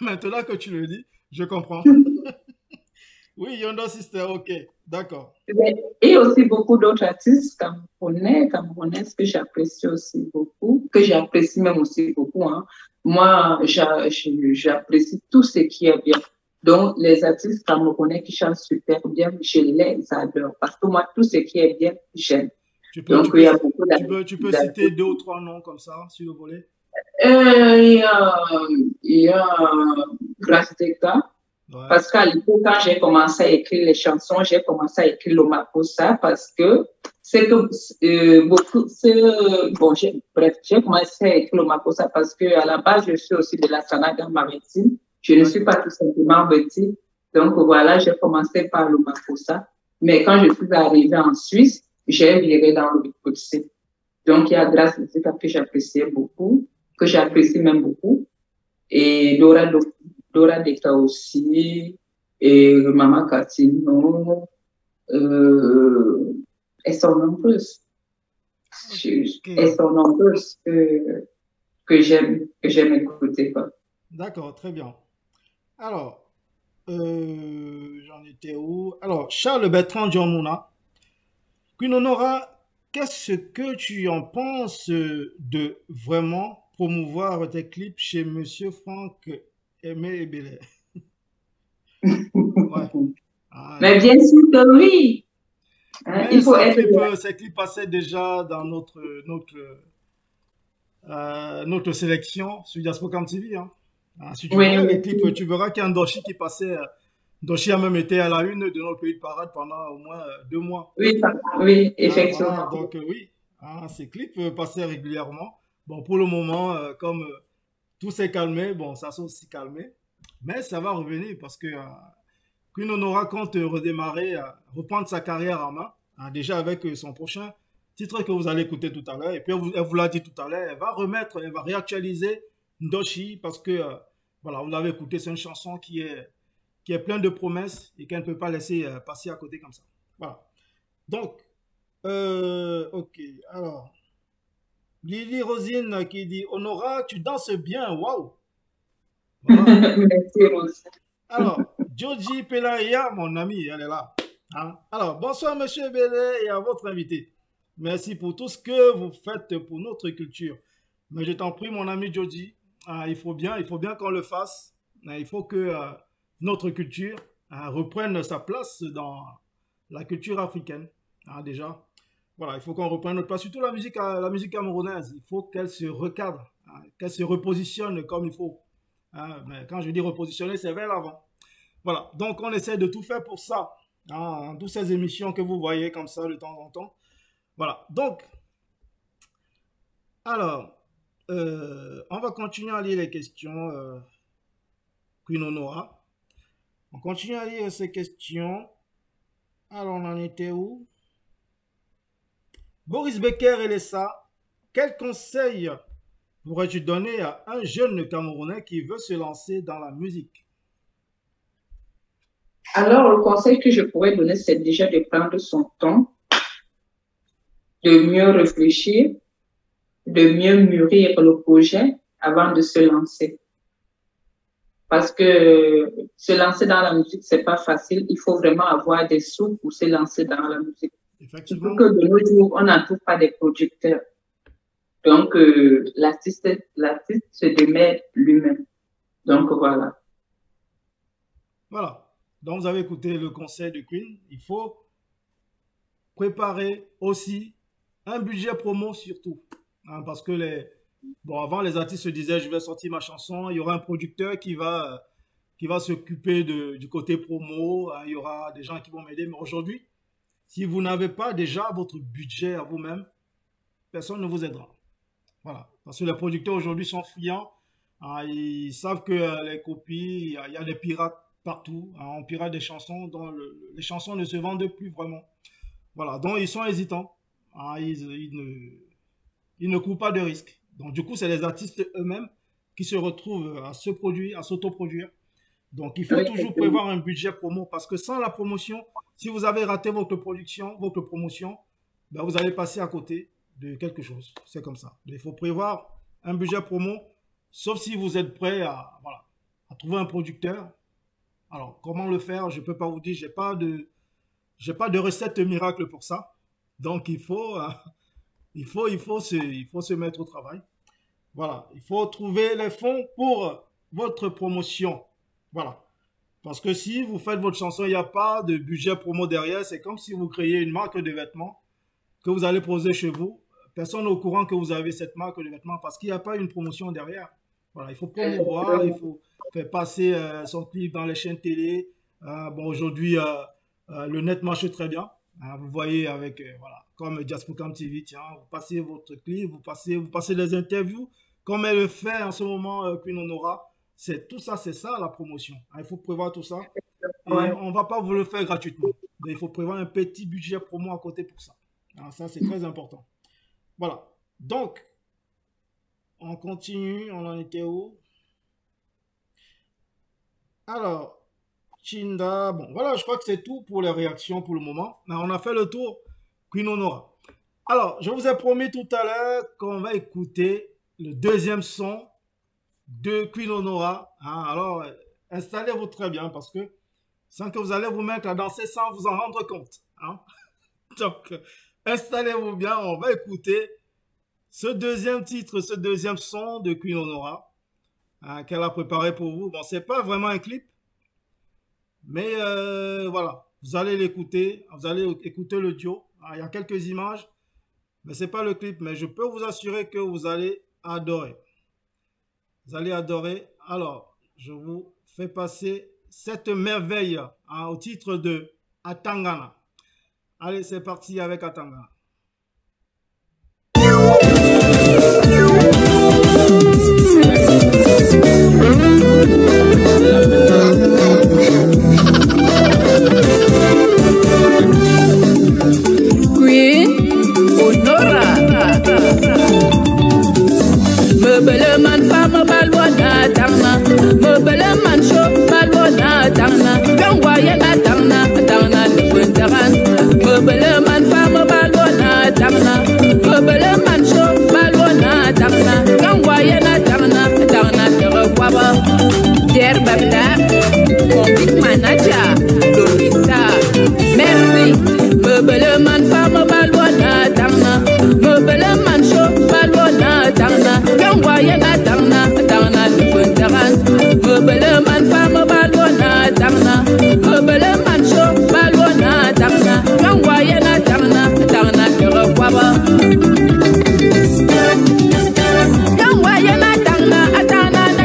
Maintenant que tu le dis, je comprends. Oui, Yondo Sister, ok, d'accord. Et aussi beaucoup d'autres artistes camerounaises que j'apprécie aussi beaucoup, que j'apprécie même aussi beaucoup. Moi, j'apprécie tout ce qui est bien. Donc, les artistes camerounais qui chantent super bien, je les adore. Parce que moi, tout ce qui est bien, j'aime. Donc, il y a beaucoup d'artistes. Tu peux citer 2 ou 3 noms comme ça, si vous voulez. Il y a Grace Deka. Ouais. Parce qu'à l'époque, quand j'ai commencé à écrire les chansons, j'ai commencé à écrire l'Omakosa parce que c'est que beaucoup, bon, bref, j'ai commencé à écrire l'Omakosa parce que à la base, je suis aussi de la Sanaga maritime. Je ne suis pas tout simplement bêtise. Donc voilà, j'ai commencé par l'Omakosa. Mais quand je suis arrivée en Suisse, j'ai viré dans le Kotse. Donc il y a Grâce Deka que j'appréciais beaucoup, que j'apprécie même beaucoup. Et Dora Deka aussi, et Maman Catino, elles sont nombreuses. Elles sont nombreuses que j'aime écouter. D'accord, très bien. Alors, j'en étais où? Alors, Charles Bertrand Djormouna, Queen Honora, qu'est-ce que tu en penses de vraiment promouvoir tes clips chez Monsieur Franck Aimé et Belair? Ouais. Mais bien sûr que oui. Hein, il faut être... Ces clips passaient déjà dans notre sélection sur Diaspocam TV. Hein. Si tu regardes les clips, tu verras qu'il y a un Doshi qui passait. Doshi a même été à la une de notre pays de parade pendant au moins 2 mois. Oui, effectivement. Voilà, donc oui, ces clips passaient régulièrement. Bon, pour le moment, comme tout s'est calmé, bon, ça s'est aussi calmé, mais ça va revenir parce que Queen Honora compte redémarrer, reprendre sa carrière en main, déjà avec son prochain titre que vous allez écouter tout à l'heure. Et puis, elle vous l'a dit tout à l'heure, elle va réactualiser Ndoshi parce que, voilà, vous l'avez écouté, c'est une chanson qui est pleine de promesses et qu'elle ne peut pas laisser passer à côté comme ça. Voilà. Donc, ok, alors... Lily Rosine qui dit Honora, tu danses bien, waouh! Voilà. Merci, Rose. Alors, Joji Pelaya, mon ami, elle est là. Hein? Alors, bonsoir, monsieur Bellet, et à votre invité. Merci pour tout ce que vous faites pour notre culture. Mais je t'en prie, mon ami Joji, il faut bien qu'on le fasse. Il faut que notre culture reprenne sa place dans la culture africaine, déjà. Voilà, il faut qu'on reprenne notre place, surtout la musique camerounaise. Il faut qu'elle se recadre, qu'elle se repositionne comme il faut. Mais quand je dis repositionner, c'est vers l'avant. Voilà, donc on essaie de tout faire pour ça. Toutes ces émissions que vous voyez comme ça de temps en temps. Voilà, donc, alors, on va continuer à lire les questions. Queen Honora. On continue à lire ces questions. Alors, on en était où? Boris Becker et Lessa, quel conseil pourrais-tu donner à un jeune Camerounais qui veut se lancer dans la musique? Alors, le conseil que je pourrais donner, c'est déjà de prendre son temps, de mieux réfléchir, de mieux mûrir le projet avant de se lancer. Parce que se lancer dans la musique, c'est pas facile. Il faut vraiment avoir des sous pour se lancer dans la musique. Surtout que de nos jours, on n'en trouve pas des producteurs. Donc, l'artiste se démène lui-même. Donc, voilà. Voilà. Donc, vous avez écouté le conseil de Queen. Il faut préparer aussi un budget promo surtout. Parce que avant, les artistes se disaient, je vais sortir ma chanson. Il y aura un producteur qui va s'occuper du côté promo. Il y aura des gens qui vont m'aider. Mais aujourd'hui, si vous n'avez pas déjà votre budget à vous-même, personne ne vous aidera. Voilà. Parce que les producteurs aujourd'hui sont friands. Ils savent que les copies, il y a des pirates partout. On pirate des chansons dont les chansons ne se vendent plus vraiment. Voilà. Donc, ils sont hésitants. Ils ne courent pas de risques. Donc, du coup, c'est les artistes eux-mêmes qui se retrouvent à se produire, à s'autoproduire. Donc, il faut toujours prévoir un budget promo parce que sans la promotion, si vous avez raté votre promotion, ben vous allez passer à côté de quelque chose. C'est comme ça. Il faut prévoir un budget promo, sauf si vous êtes prêt à trouver un producteur. Alors, comment le faire? Je ne peux pas vous dire, je n'ai pas de recette miracle pour ça. Donc, il faut se mettre au travail. Voilà, il faut trouver les fonds pour votre promotion. Voilà. Parce que si vous faites votre chanson, il n'y a pas de budget promo derrière. C'est comme si vous créez une marque de vêtements que vous allez poser chez vous. Personne n'est au courant que vous avez cette marque de vêtements parce qu'il n'y a pas une promotion derrière. Voilà, il faut promouvoir, il faut faire passer son clip dans les chaînes télé. Bon, aujourd'hui, le net marche très bien. Vous voyez avec, voilà, comme Diaspocam TV, tiens, vous passez votre clip, vous passez des interviews, comme elle le fait en ce moment, Queen Honora. Tout ça, c'est ça la promotion. Il faut prévoir tout ça. Et on ne va pas vous le faire gratuitement. Mais il faut prévoir un petit budget promo à côté pour ça. Alors, ça, c'est très important. Voilà. Donc, on continue. On en était où? Alors, Chinda. Bon, voilà, je crois que c'est tout pour les réactions pour le moment. Mais on a fait le tour. Queen Honora. Alors, je vous ai promis tout à l'heure qu'on va écouter le deuxième son de Queen Honora. Alors, installez-vous très bien parce que sans que vous allez vous mettre à danser sans vous en rendre compte. Donc, installez-vous bien, on va écouter ce deuxième titre, ce deuxième son de Queen Honora qu'elle a préparé pour vous. Bon, c'est pas vraiment un clip, mais voilà, vous allez l'écouter, vous allez écouter le duo. Il y a quelques images, mais c'est pas le clip, mais je peux vous assurer que vous allez adorer. Vous allez adorer. Alors, je vous fais passer cette merveille au titre de Atangana. Allez, c'est parti avec Atangana. Queen Honora. Mebele man femme balwana tangna. Mebele man show balwana tangna. Kangwaye na tangna lefuntaran. Mebele man femme balwana tangna. Mebele man show balwana tangna. Kangwaye na tangna lekwaba. Der babla, convict manager, Lolita. Merci. Mebele man femme balwana tangna. Mebele man show balwana tangna. Kangwaye na tangna lefuntaran. Mebele man femme balwana tangna. Mebele man show balwana tangna. Kangwaye na tangna lekwaba. Kangwaye na tangna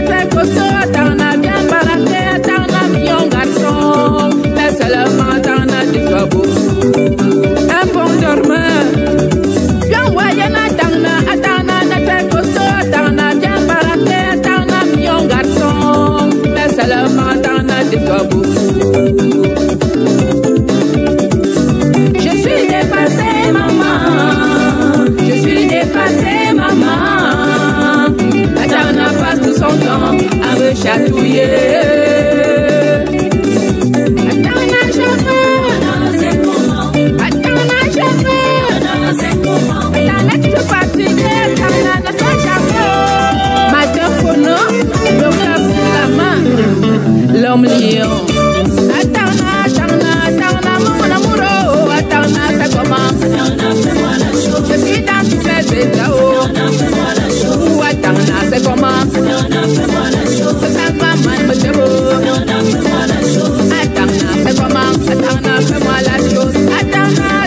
très costaud, atangna bien baraqué, atangna million garçon. Mais seulement atangna du beau. Un bon dormeur. Kangwaye na tangna très costaud, atangna bien baraqué, atangna million garçon. Mais seulement atangna du beau. Je suis dépassée, maman. Je suis dépassée, maman. Atangna passe tout son temps à me chatouiller. Atangna chauffeur, c'est comment. Atangna chauffeur, c'est comment. Atangna toujours fatigué, Atangna ne fait jamais. Matin phono, le cœur sur la main, l'homme lion. Atangna, mon amoureux. Atangna, c'est comment. Atangna, fais-moi la chose. Je suis dans toutes les états. Atangna, fais-moi la chose. Atangna, c'est comment. Atangna, fais-moi la chose. C'est maman, me debout. Atangna, fais-moi la chose. Atangna, c'est comment. Atangna, fais-moi la chose. Atangna,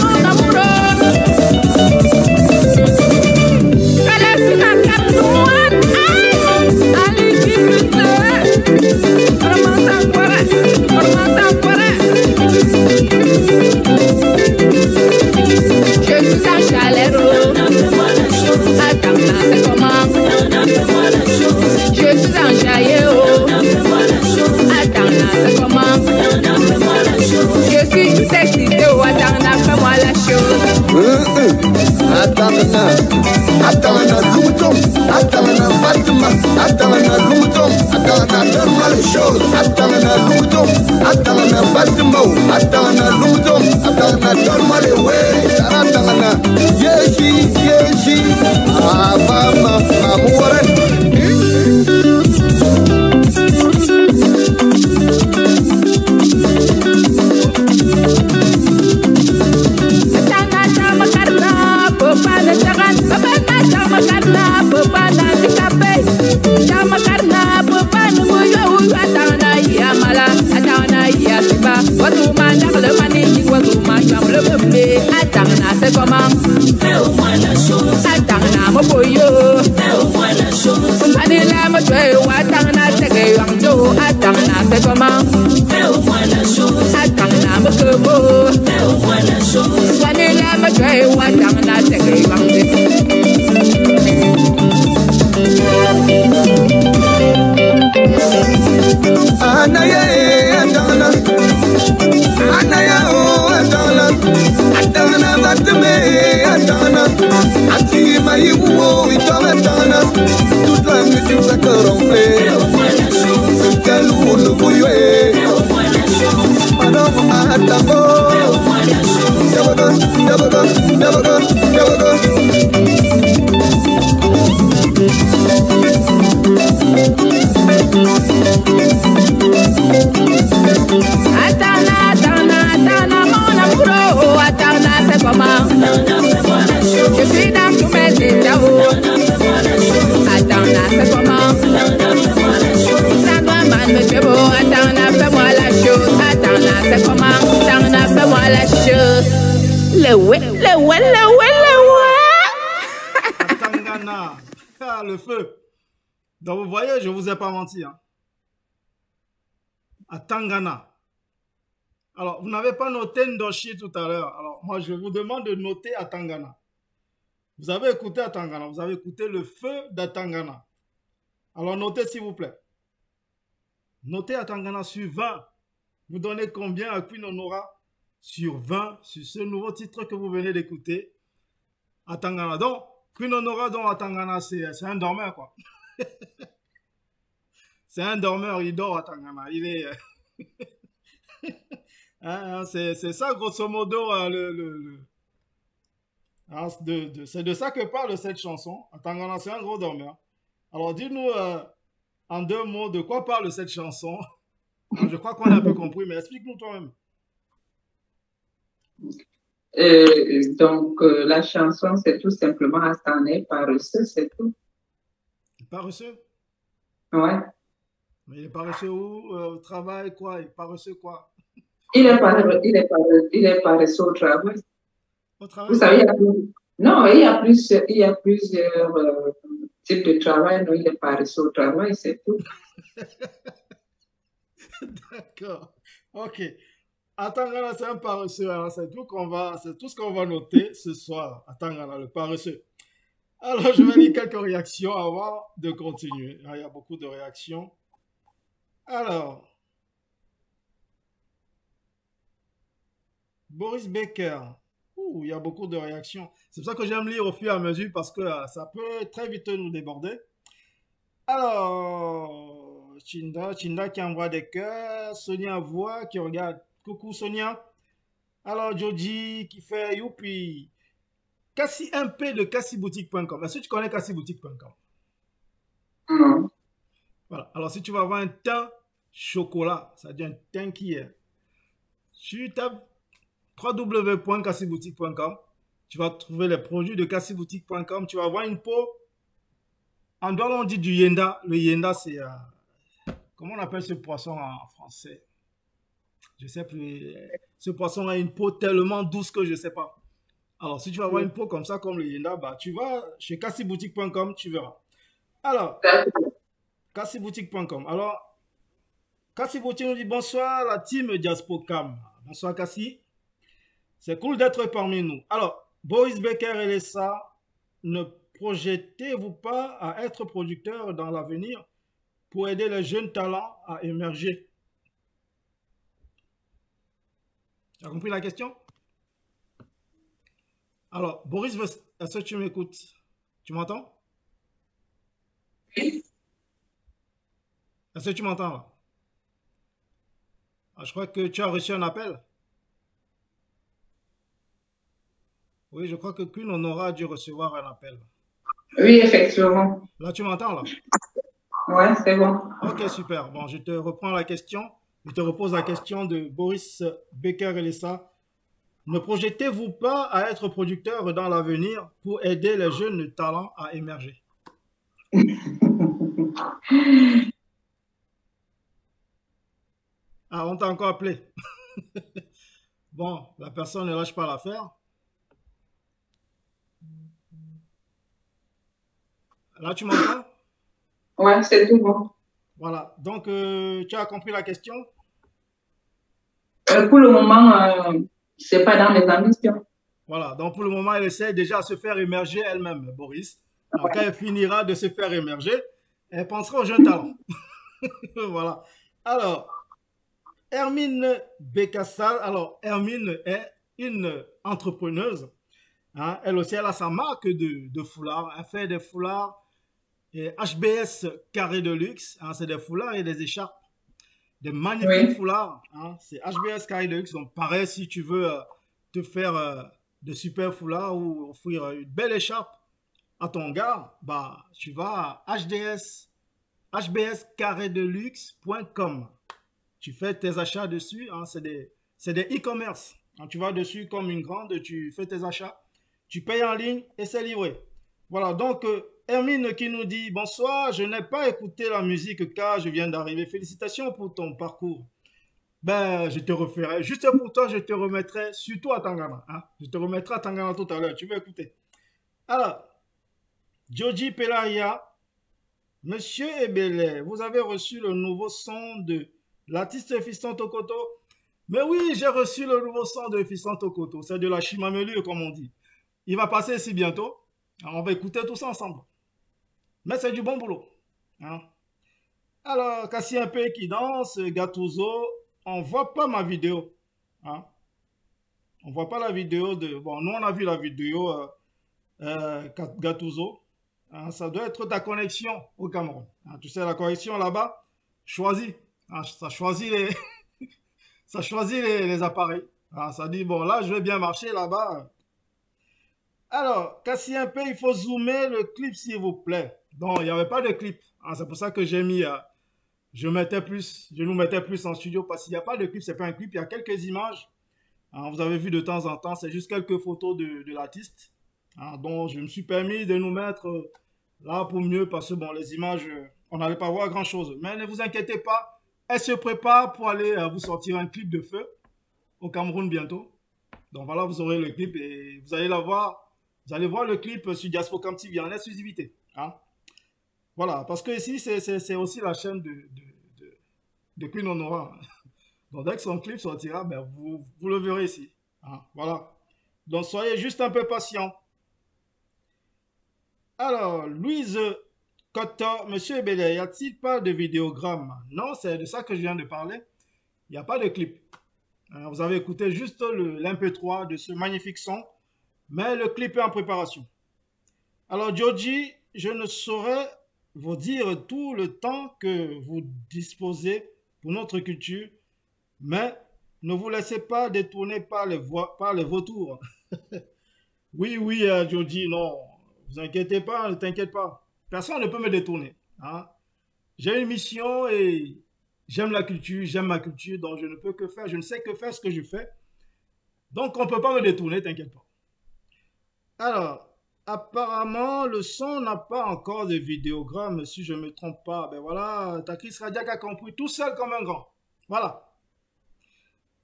mon amoureux. Allez, c'est ma carte noire. Allez, j'y je suis un chalero. Atangna, c'est comment. Je suis un jaillot. Atangna, c'est comment. Je suis tout excité. Atangna, fais-moi la chose. Atangna Louton, Atangna Fatima, Atangna Louton, Atangna donne-moi les choses. Atangna Louton, Atangna Fatima, Atangna Louton, Atangna donne-moi les ways. Atangna, yeshi, mama, mamoure. Chama carna, papa, no muyo, atangna. Ouo, Itametana, toute la nuit tu sais que ronfler. C'est quel ou le bouillé. Madame Atango. Attends, mon amour, attends, c'est comment? Je suis dans tous mes états. Attends, c'est comment? Ça doit mal me faire beau. Attends, fais-moi la chose. Attends, c'est comment? Attends, fais-moi la chose. Le Tangana. Ah, le feu. Donc vous voyez, je ne vous ai pas menti. Hein. À Tangana. Alors, vous n'avez pas noté Ndoshi tout à l'heure. Alors, moi, je vous demande de noter à Tangana. Vous avez écouté à Tangana. Vous avez écouté le feu d'Atangana. Alors, notez s'il vous plaît. Notez à Tangana sur 20. Vous donnez combien à Queen Honora sur 20 sur ce nouveau titre que vous venez d'écouter à Tangana. Donc, Queen Honora dans Atangana, c'est un dormeur, quoi. C'est un dormeur, il dort à Tangana. Il est... c'est ça, grosso modo, c'est de ça que parle cette chanson. Atangana, c'est un gros dormeur. Alors, dis-nous en 2 mots de quoi parle cette chanson. Je crois qu'on a un peu compris, mais explique-nous toi-même. Donc, la chanson, c'est tout simplement Astané, paresseux, c'est tout. Paresseux? Ouais. Mais il est paresseux où? Au travail, quoi? Il est paresseux, quoi? Il est paresseux au travail. Au travail? Vous savez, il y a plusieurs types de travail. Non, il est paresseux au travail, c'est tout. D'accord. Ok. Atangana, c'est un paresseux. C'est tout ce qu'on va noter ce soir. Atangana, le paresseux. Alors, je vais lire quelques réactions avant de continuer. Il y a beaucoup de réactions. Alors, Boris Becker. Il y a beaucoup de réactions. C'est pour ça que j'aime lire au fur et à mesure parce que ça peut très vite nous déborder. Alors, Chinda qui envoie des cœurs. Sonia voit qui regarde. Coucou Sonia. Alors, Joji qui fait youpi. Cassie MP de cassiboutique.com. Est-ce que tu connais cassiboutique.com? Non. Voilà. Alors, si tu vas avoir un teint chocolat, ça dit un teint qui est. Tu tapes www.cassiboutique.com. Tu vas trouver les produits de cassiboutique.com. Tu vas avoir une peau. En dehors, on dit du yenda. Le yenda, c'est. Comment on appelle ce poisson en français? Je ne sais plus. Ce poisson a une peau tellement douce que je ne sais pas. Alors, si tu vas avoir une peau comme ça, comme le yenda, bah, tu vas chez cassiboutique.com, tu verras. Alors, cassiboutique.com. Alors, Cassiboutique nous dit bonsoir, la team Diaspocam. Bonsoir, Cassi. C'est cool d'être parmi nous. Alors, Boris Becker et Lessa, ne projetez-vous pas à être producteur dans l'avenir pour aider les jeunes talents à émerger? Tu as compris la question? Alors, Boris, est-ce que tu m'écoutes? Tu m'entends? Oui. Est-ce que tu m'entends là? Je crois que tu as reçu un appel. Oui, je crois que Queen Honora a dû recevoir un appel. Oui, effectivement. Là, tu m'entends là? Ouais, c'est bon. Ok, super. Bon, je te reprends la question. Je te repose la question de Boris Becker et Lessa. Ne projetez-vous pas à être producteur dans l'avenir pour aider les jeunes talents à émerger? Ah, on t'a encore appelé. Bon, la personne ne lâche pas l'affaire. Là, tu m'entends? Ouais, c'est tout bon. Voilà. Donc, tu as compris la question? Pour le moment, c'est pas dans mes ambitions. Voilà. Donc, pour le moment, elle essaie déjà à se faire émerger elle-même, Boris. Alors, quand elle finira de se faire émerger, elle pensera aux jeunes talents. Voilà. Alors, Hermine Bécassal. Alors, Hermine est une entrepreneuse. Hein. Elle aussi, elle a sa marque de foulards. Elle fait des foulards et HBS Carré de Luxe. Hein. C'est des foulards et des écharpes. Des magnifiques foulards. Hein. C'est HBS Carré de Luxe. Donc, pareil, si tu veux te faire de super foulards ou offrir une belle écharpe à ton gars, bah, tu vas à hbscarrédeluxe.com. Tu fais tes achats dessus. Hein. C'est des e-commerce. Hein. Tu vas dessus comme une grande, tu fais tes achats. Tu payes en ligne et c'est livré. Voilà, donc Hermine qui nous dit « Bonsoir, je n'ai pas écouté la musique car je viens d'arriver. Félicitations pour ton parcours. » Ben, je te referai. Juste pour toi, je te remettrai, surtout à Tangana. Hein? Je te remettrai à Tangana tout à l'heure. Tu veux écouter. Alors, Joji Pelaya, Monsieur Ebele, vous avez reçu le nouveau son de l'artiste Fiston Tokoto. Mais oui, j'ai reçu le nouveau son de Fiston Tokoto. C'est de la Chimamelu, comme on dit. Il va passer ici bientôt. Alors, on va écouter tout ça ensemble. Mais c'est du bon boulot. Hein? Alors, Cassien P qui danse, Gattuso, on ne voit pas ma vidéo. Hein? On ne voit pas la vidéo de... Bon, nous, on a vu la vidéo Gattuso. Hein? Ça doit être ta connexion au Cameroun. Hein? Tu sais, la connexion là-bas, choisis. Hein? Ça choisit les appareils. Hein? Ça dit, bon, là, je vais bien marcher là-bas. Alors, Cassien P, il faut zoomer le clip, s'il vous plaît. Non, il n'y avait pas de clip. Hein? C'est pour ça que j'ai mis... je nous mettais plus en studio parce qu'il n'y a pas de clip, c'est pas un clip, il y a quelques images. Hein, vous avez vu de temps en temps, c'est juste quelques photos de l'artiste. Hein, donc je me suis permis de nous mettre là pour mieux parce que bon, les images, on n'allait pas voir grand chose. Mais ne vous inquiétez pas, elle se prépare pour aller vous sortir un clip de feu au Cameroun bientôt. Donc voilà, vous aurez le clip et vous allez la voir. Vous allez voir le clip sur Diaspocam TV en exclusivité. Hein. Voilà, parce que ici, c'est aussi la chaîne de Queen Honora. Donc, dès que son clip sortira, ben, vous le verrez ici. Hein, voilà. Donc, soyez juste un peu patient. Alors, Louise Cotta, Monsieur Ebele, y a-t-il pas de vidéogramme? Non, c'est de ça que je viens de parler. Il n'y a pas de clip. Alors, vous avez écouté juste l'MP3 de ce magnifique son, mais le clip est en préparation. Alors, Joji, je ne saurais vous dire tout le temps que vous disposez pour notre culture, mais ne vous laissez pas détourner par les vautours. Oui, Joji, non, vous inquiétez pas, ne t'inquiète pas. Personne ne peut me détourner. Hein? J'ai une mission et j'aime la culture, j'aime ma culture, donc je ne peux que faire, je ne sais que faire ce que je fais. Donc, on ne peut pas me détourner, t'inquiète pas. Alors, apparemment, le son n'a pas encore de vidéogramme, si je ne me trompe pas. Ben voilà, Takris Radiak a compris tout seul comme un grand. Voilà.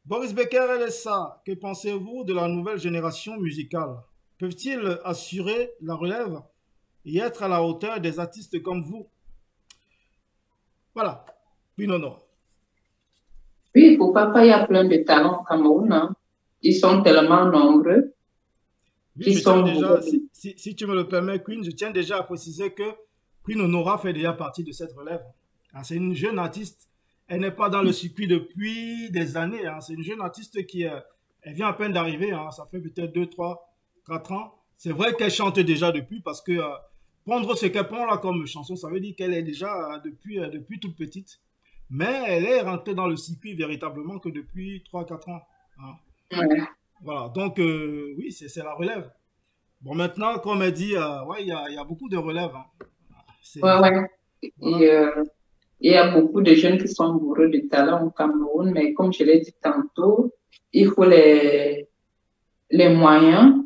Boris Becker et LSA, que pensez-vous de la nouvelle génération musicale? Peuvent-ils assurer la relève et être à la hauteur des artistes comme vous? Voilà. Puis non. Oui, pour papa, il y a plein de talents au Cameroun. Hein. Ils sont tellement nombreux. Oui, si tu me le permets, Queen, je tiens déjà à préciser que Queen Honora fait déjà partie de cette relève. C'est une jeune artiste. Elle n'est pas dans le circuit depuis des années. C'est une jeune artiste qui elle vient à peine d'arriver. Ça fait peut-être 2, 3, 4 ans. C'est vrai qu'elle chante déjà depuis parce que prendre ce qu'elle prend là comme chanson, ça veut dire qu'elle est déjà depuis toute petite. Mais elle est rentrée dans le circuit véritablement que depuis 3, 4 ans. Ouais. Voilà, donc oui, c'est la relève. Bon, maintenant, comme elle dit, ouais, il y a beaucoup de relèves. Hein. Ouais. Voilà. Il y a beaucoup de jeunes qui sont bourrés de talent au Cameroun, mais comme je l'ai dit tantôt, il faut les moyens.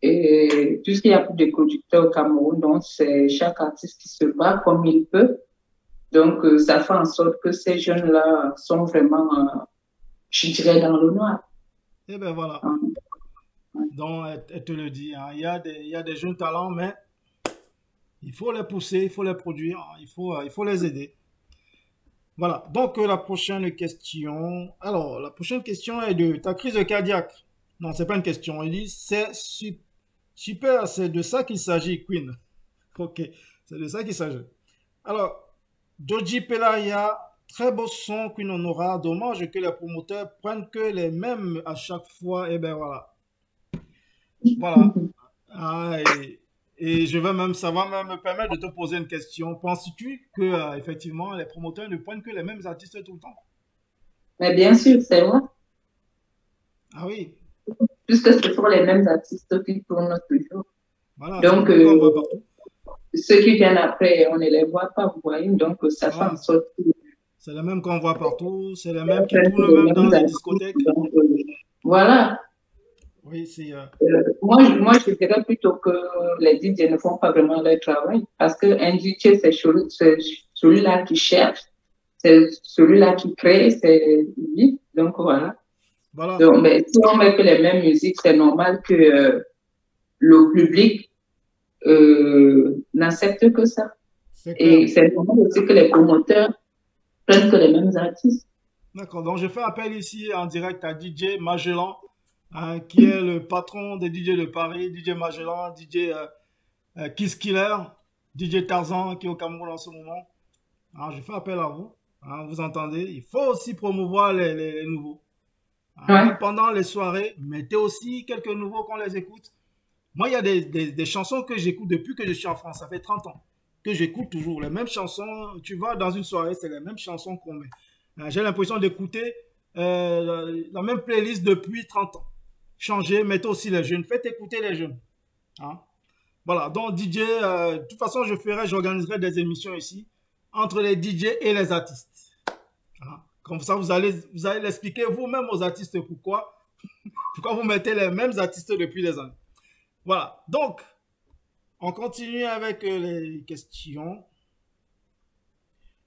Et puisqu'il n'y a plus de producteurs au Cameroun, donc c'est chaque artiste qui se bat comme il peut. Donc, ça fait en sorte que ces jeunes-là sont vraiment, je dirais, dans le noir. Et bien voilà. Donc, elle te le dit, hein. Il y a des jeunes talents, mais il faut les pousser, il faut les produire, hein. Il faut les aider. Voilà. Donc, la prochaine question. Alors, la prochaine question est de ta crise cardiaque. Non, c'est pas une question. Il dit, c'est super, c'est de ça qu'il s'agit, Queen. Ok, c'est de ça qu'il s'agit. Alors, Joji Pelaya, très beau son, Queen Honora. Dommage que les promoteurs prennent que les mêmes à chaque fois. Et ben voilà. Voilà. Ah, et je vais même, ça va même me permettre de te poser une question. Penses-tu que, effectivement, les promoteurs ne prennent que les mêmes artistes tout le temps? Mais bien sûr, c'est vrai. Ah oui. Puisque ce sont les mêmes artistes qui tournent toujours. Voilà, Donc, c'est qu'on voit partout. ceux qui viennent après, on ne les voit pas, vous voyez. Donc, ça fait en sorte que c'est les mêmes qu'on voit partout, c'est les mêmes qui prennent tournent les même mêmes dans les artistes. discothèques. Donc, voilà. Oui, c'est... Moi, je dirais plutôt que les DJ ne font pas vraiment leur travail parce qu'un DJ, c'est celui-là qui cherche, c'est celui-là qui crée, c'est lui. Donc, voilà. Voilà. Donc, mais si on met que les mêmes musiques, c'est normal que le public n'accepte que ça. Et c'est normal aussi que les promoteurs prennent que les mêmes artistes. D'accord, donc je fais appel ici en direct à DJ Magellan, hein, qui est le patron des DJ de Paris, DJ Magellan, DJ Kiss Killer, DJ Tarzan qui est au Cameroun en ce moment. Alors, je fais appel à vous, hein, vous entendez, il faut aussi promouvoir les nouveaux. Hein, pendant les soirées, mettez aussi quelques nouveaux qu'on les écoute. Moi, il y a des chansons que j'écoute depuis que je suis en France, ça fait 30 ans, que j'écoute toujours. Les mêmes chansons, tu vas dans une soirée, c'est les mêmes chansons qu'on met. J'ai l'impression d'écouter la même playlist depuis 30 ans. Changez, mettez aussi les jeunes, faites écouter les jeunes. Hein? Voilà, donc DJ, de toute façon, j'organiserai des émissions ici entre les DJ et les artistes. Hein? Comme ça, vous allez l'expliquer vous-même aux artistes pourquoi vous mettez les mêmes artistes depuis des années. Voilà, donc, on continue avec les questions.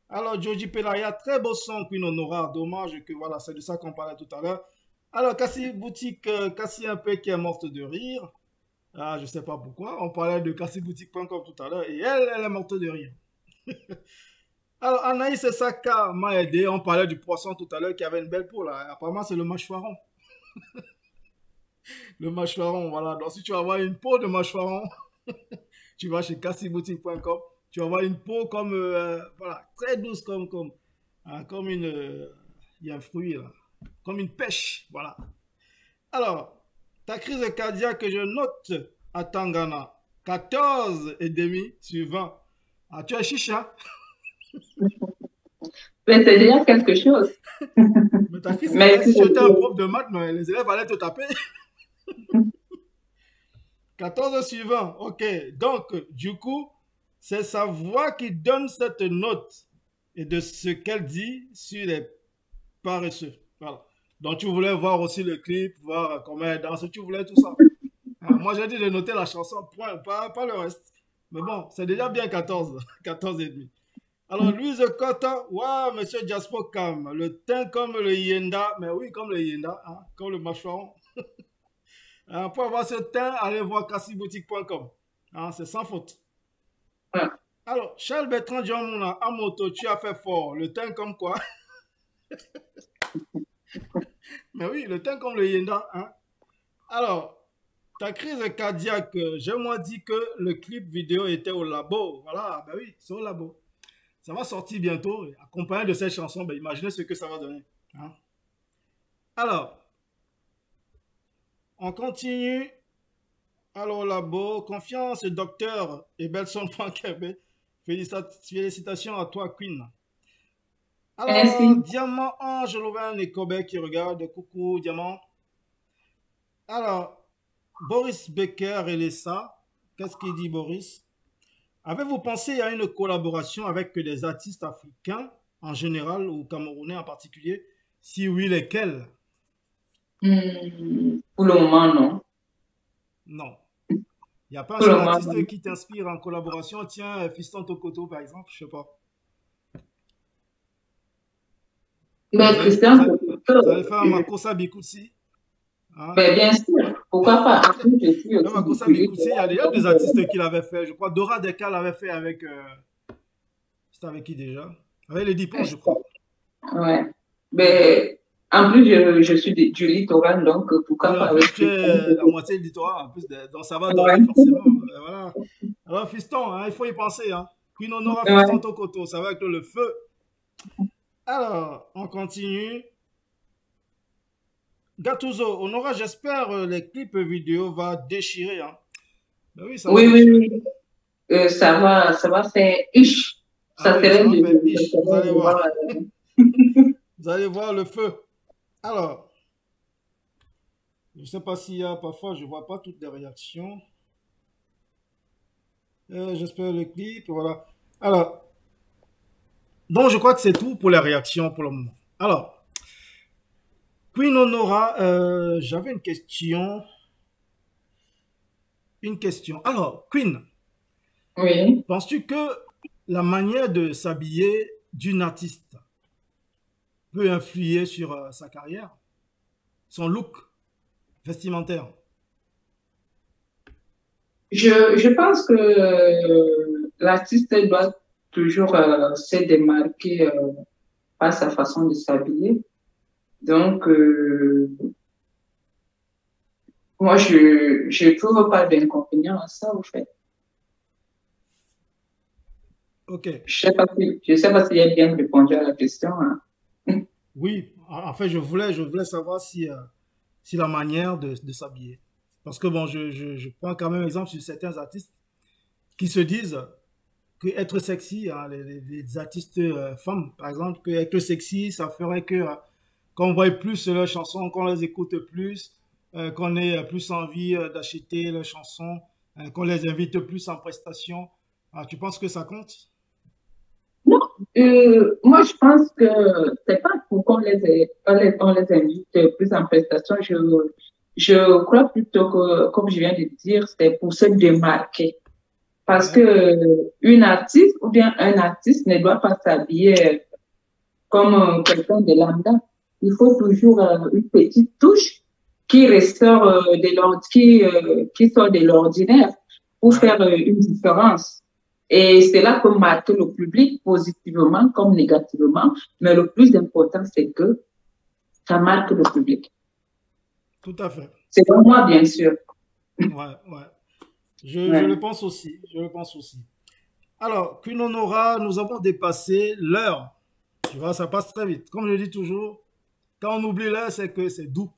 Alors, Joji Pelaya, très beau son, Queen Honora. Dommage que, voilà, c'est de ça qu'on parlait tout à l'heure. Alors, Cassie Boutique, Cassie un peu qui est morte de rire. Ah, je ne sais pas pourquoi. On parlait de cassiboutique.com tout à l'heure et elle est morte de rire. Alors, Anaïs Saka m'a aidé. On parlait du poisson tout à l'heure qui avait une belle peau, là. Apparemment, c'est le mâchoiron. Le mâchoiron, voilà. Donc, si tu vas avoir une peau de mâchoiron, tu vas chez cassiboutique.com. Tu vas avoir une peau comme, voilà, très douce comme une, il y a un fruit là, comme une pêche, voilà. Alors, ta crise cardiaque que je note à Tangana, 14,5 sur 20. Ah, tu es chicha. Mais c'est déjà quelque chose. Mais ta crise cardiaque, si tu étais un prof de maths, les élèves allaient te taper. 14 sur 20, ok. Donc, du coup, c'est sa voix qui donne cette note et de ce qu'elle dit sur les paresseux. Voilà. Donc, tu voulais voir aussi le clip, voir comment elle danse, tu voulais tout ça. Moi, j'ai dit de noter la chanson, point, pas le reste. Mais bon, c'est déjà bien 14, 14 et demi. Alors, Louise Cotta, waouh, monsieur Jaspo Cam, le teint comme le Yenda, mais oui, comme le Yenda, hein, comme le mâchoiron. Pour avoir ce teint, allez voir cassiboutique.com. Hein, c'est sans faute. Alors, Charles Bertrand Djamouna, à moto, tu as fait fort. Le teint comme quoi? Mais oui, le teint comme le Yenda. Hein? Alors, ta crise cardiaque, j'ai moi dit que le clip vidéo était au labo. Voilà, ben oui, c'est au labo. Ça va sortir bientôt. Accompagné de cette chanson, ben imaginez ce que ça va donner. Hein? Alors, on continue. Alors, labo, confiance, docteur et Belson Frankebe. Félicitations à toi, Queen. Alors, merci. Diamant Ange Louvain et Kobe qui regarde. Coucou, Diamant. Alors, Boris Becker et Lessa. Qu'est-ce qu'il dit, Boris? Avez-vous pensé à une collaboration avec des artistes africains en général ou camerounais en particulier? Si oui, lesquels? Pour le moment, non. Non. Il n'y a pas un seul artiste qui t'inspire en collaboration. Tiens, Fiston Tokoto, par exemple, je ne sais pas. Mais Fiston Tokoto. Vous allez faire un Makossa Bikoutsi. Hein? Mais bien sûr, pourquoi pas. Makossa Bikoutsi, il y a déjà des artistes qui l'avaient fait. Je crois Dora Deka l'avait fait avec... C'était avec qui déjà? Avec les Dipons, je crois. Ouais. Mais... En plus, je suis du littoral, donc pourquoi pas avec tu es la moitié du littoral, en plus, donc ça va donner forcément. Voilà. Alors, Fiston, hein, il faut y penser. Hein. Queen Honora, Fiston Tokoto, ça va avec le feu. Alors, on continue. Gattuso, Honora, j'espère les clips vidéo va déchirer. Hein. Ben oui, ça va Oui, oui, déchirer. oui. Ça va faire ish. Ah Ça oui, ça serait va faire ça ish. Vous serait allez de voir. voir. Vous allez voir le feu. Alors, je ne sais pas s'il y a parfois, je ne vois pas toutes les réactions. J'espère le clip, voilà. Alors, donc je crois que c'est tout pour les réactions pour le moment. Alors, Queen Honora, j'avais une question. Une question. Alors, Queen, Oui. penses-tu que la manière de s'habiller d'une artiste peut influer sur sa carrière, son look vestimentaire? Je pense que l'artiste doit toujours se démarquer par sa façon de s'habiller. Donc, moi, je trouve pas d'inconvénient à ça, au fait. Ok. Je sais pas si j'ai bien répondu à la question. Hein. Oui, en fait, je voulais savoir si, si la manière de s'habiller. Parce que bon, je prends quand même exemple sur certains artistes qui se disent que être sexy, hein, les artistes femmes, par exemple, que être sexy, ça ferait que qu'on voit plus leurs chansons, qu'on les écoute plus, qu'on ait plus envie d'acheter leurs chansons, qu'on les invite plus en prestation. Ah, tu penses que ça compte? Non, moi, je pense que c'est pas pour qu'on les invite plus en prestation. Je crois plutôt que, comme je viens de dire, c'est pour se démarquer. Parce Ouais, que une artiste ou bien un artiste ne doit pas s'habiller comme quelqu'un de lambda. Il faut toujours une petite touche qui ressort qui sort de l'ordinaire pour ouais, faire une différence. Et cela peut marquer le public positivement comme négativement, mais le plus important, c'est que ça marque le public. tout à fait. C'est pour moi, bien sûr. Ouais, ouais. Je le Ouais. pense aussi. Je le pense aussi. Alors, Queen Honora, nous avons dépassé l'heure. Tu vois, ça passe très vite. Comme je dis toujours, quand on oublie l'heure, c'est que c'est doux.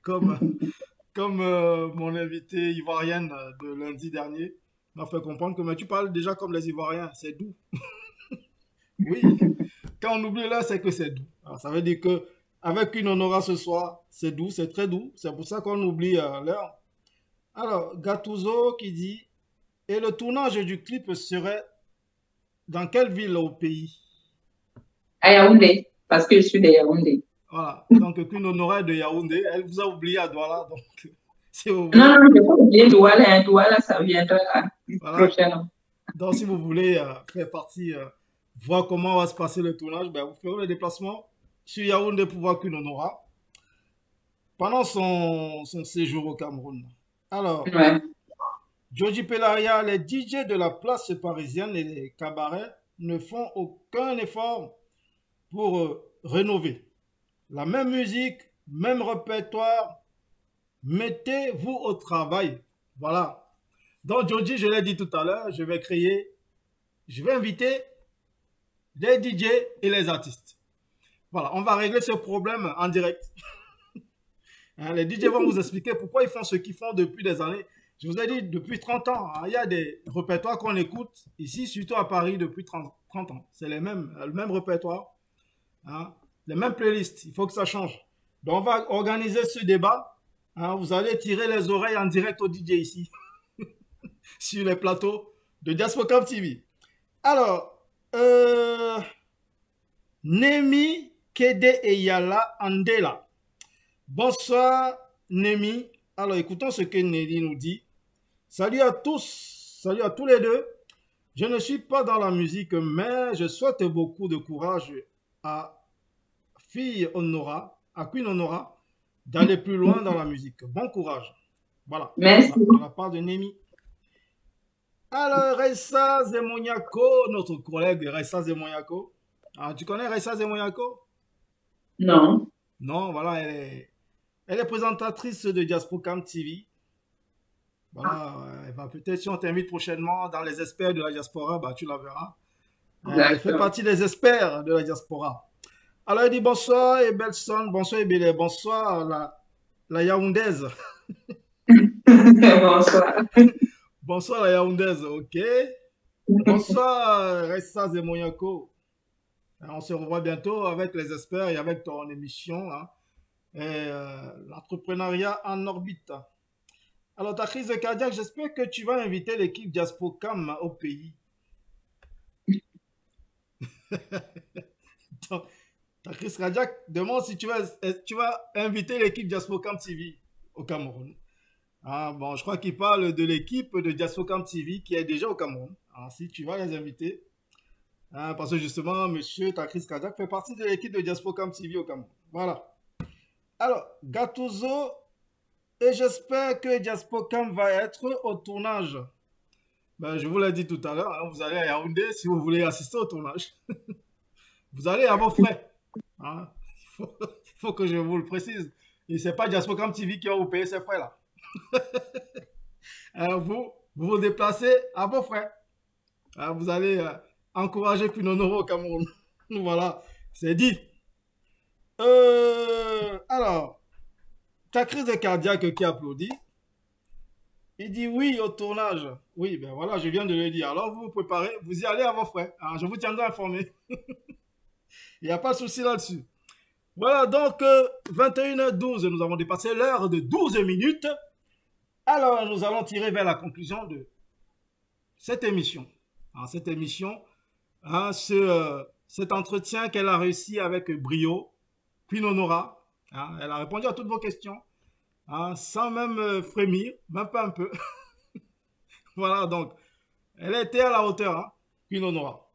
Comme, comme mon invité ivoirienne de lundi dernier m'a fait comprendre que mais tu parles déjà comme les Ivoiriens, c'est doux. Oui, quand on oublie l'heure, c'est que c'est doux. Alors, ça veut dire que avec Queen Honora ce soir, c'est doux, c'est très doux. C'est pour ça qu'on oublie l'heure. Alors, Gattuso qui dit, et le tournage du clip serait dans quelle ville au pays? À Yaoundé, parce que je suis de Yaoundé. Voilà. Donc, Queen Honora est de Yaoundé. Elle vous a oublié à Douala. Donc, si vous Non, voulez. non, je n'ai pas oublié Douala. Hein. Douala, ça viendra Voilà. prochainement. Donc, si vous voulez faire partie, voir comment va se passer le tournage, ben, vous ferez le déplacement sur Yaoundé pour voir Queen Honora pendant son séjour au Cameroun. Alors, Ouais. Georgie Pelaria, les DJ de la place parisienne et les cabarets ne font aucun effort pour rénover. La même musique, même répertoire, mettez-vous au travail. Voilà. Donc, Georgie, je l'ai dit tout à l'heure, je vais inviter les DJ et les artistes. Voilà, on va régler ce problème en direct. Hein, les DJ vont vous expliquer pourquoi ils font ce qu'ils font depuis des années. Je vous ai dit, depuis 30 ans, hein, il y a des répertoires qu'on écoute ici, surtout à Paris, depuis 30 ans. C'est le même répertoire, hein, les mêmes playlists. Il faut que ça change. Donc, on va organiser ce débat. Hein, vous allez tirer les oreilles en direct au DJ ici, sur les plateaux de Diaspocam TV. Alors, Nemi Kede Eyala Andela. Bonsoir, Nemi. Alors, écoutons ce que Nelly nous dit. Salut à tous, salut à tous les deux. Je ne suis pas dans la musique, mais je souhaite beaucoup de courage à fille Honora, à Queen Honora, d'aller plus loin dans la musique. Bon courage. Voilà, Merci. de la part de Nemi. Alors, Ressa Zemoniako, notre collègue Ressa Zemoniako. Ah, tu connais Ressa Zemoniako? Non. Non, voilà, elle est présentatrice de Diaspocam TV. Voilà, elle va peut-être, si on t'invite prochainement dans les experts de la diaspora, bah, tu la verras. Elle fait D'accord. partie des experts de la diaspora. Alors, il dit bonsoir et belle sonne, bonsoir et belle, bonsoir la Yaoundaise. Bonsoir. Bonsoir la Yaoundaise, ok. Bonsoir Ressa Zemonyako. On se revoit bientôt avec les experts et avec ton émission, hein, l'entrepreneuriat en orbite. Alors, ta crise cardiaque, j'espère que tu vas inviter l'équipe Diaspocam au pays. Donc, ta crise cardiaque demande si tu vas inviter l'équipe Diaspocam TV au Cameroun. Ah, bon, je crois qu'il parle de l'équipe de Diaspocam TV qui est déjà au Cameroun. Alors, si tu vas les inviter, hein, parce que justement, monsieur, ta crise cardiaque fait partie de l'équipe de Diaspocam TV au Cameroun. Voilà. Alors, Gattuso, et j'espère que Diaspocam va être au tournage. Ben, je vous l'ai dit tout à l'heure, hein, vous allez à Yaoundé si vous voulez assister au tournage. Vous allez à vos frais. Hein. Il faut que je vous le précise. Et ce n'est pas Diaspocam TV qui va vous payer ces frais-là. Vous déplacez à vos frais. Hein, vous allez encourager Pinonoro au Cameroun. Voilà, c'est dit. Alors, ta crise de cardiaque qui applaudit. Il dit oui au tournage. Oui, ben voilà, je viens de le dire. Alors vous vous préparez, vous y allez à vos frais. Alors, je vous tiendrai informé. Il n'y a pas de souci là-dessus. Voilà, donc 21h12, nous avons dépassé l'heure de 12 minutes. Alors, nous allons tirer vers la conclusion de cette émission. Alors, cette émission, hein, cet entretien qu'elle a réussi avec brio, Pinonora, hein, elle a répondu à toutes vos questions, hein, sans même frémir, même pas un peu. Voilà, donc, elle a été à la hauteur, hein, Pinonora.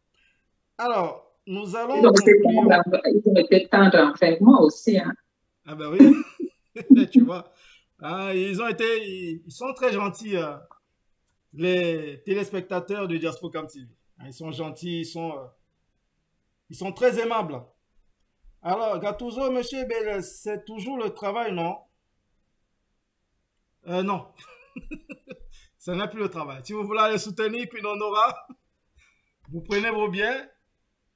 Alors, nous allons... Ils ont été tendres envers moi aussi. Hein. Ah ben oui, tu vois. Hein, ils sont très gentils, les téléspectateurs de Diaspocam TV. Hein, ils sont gentils, ils sont très aimables. Alors, Gattuso, monsieur Bel, c'est toujours le travail, non? Non. Ce n'est plus le travail. Si vous voulez aller soutenir Pinonora, vous prenez vos billets,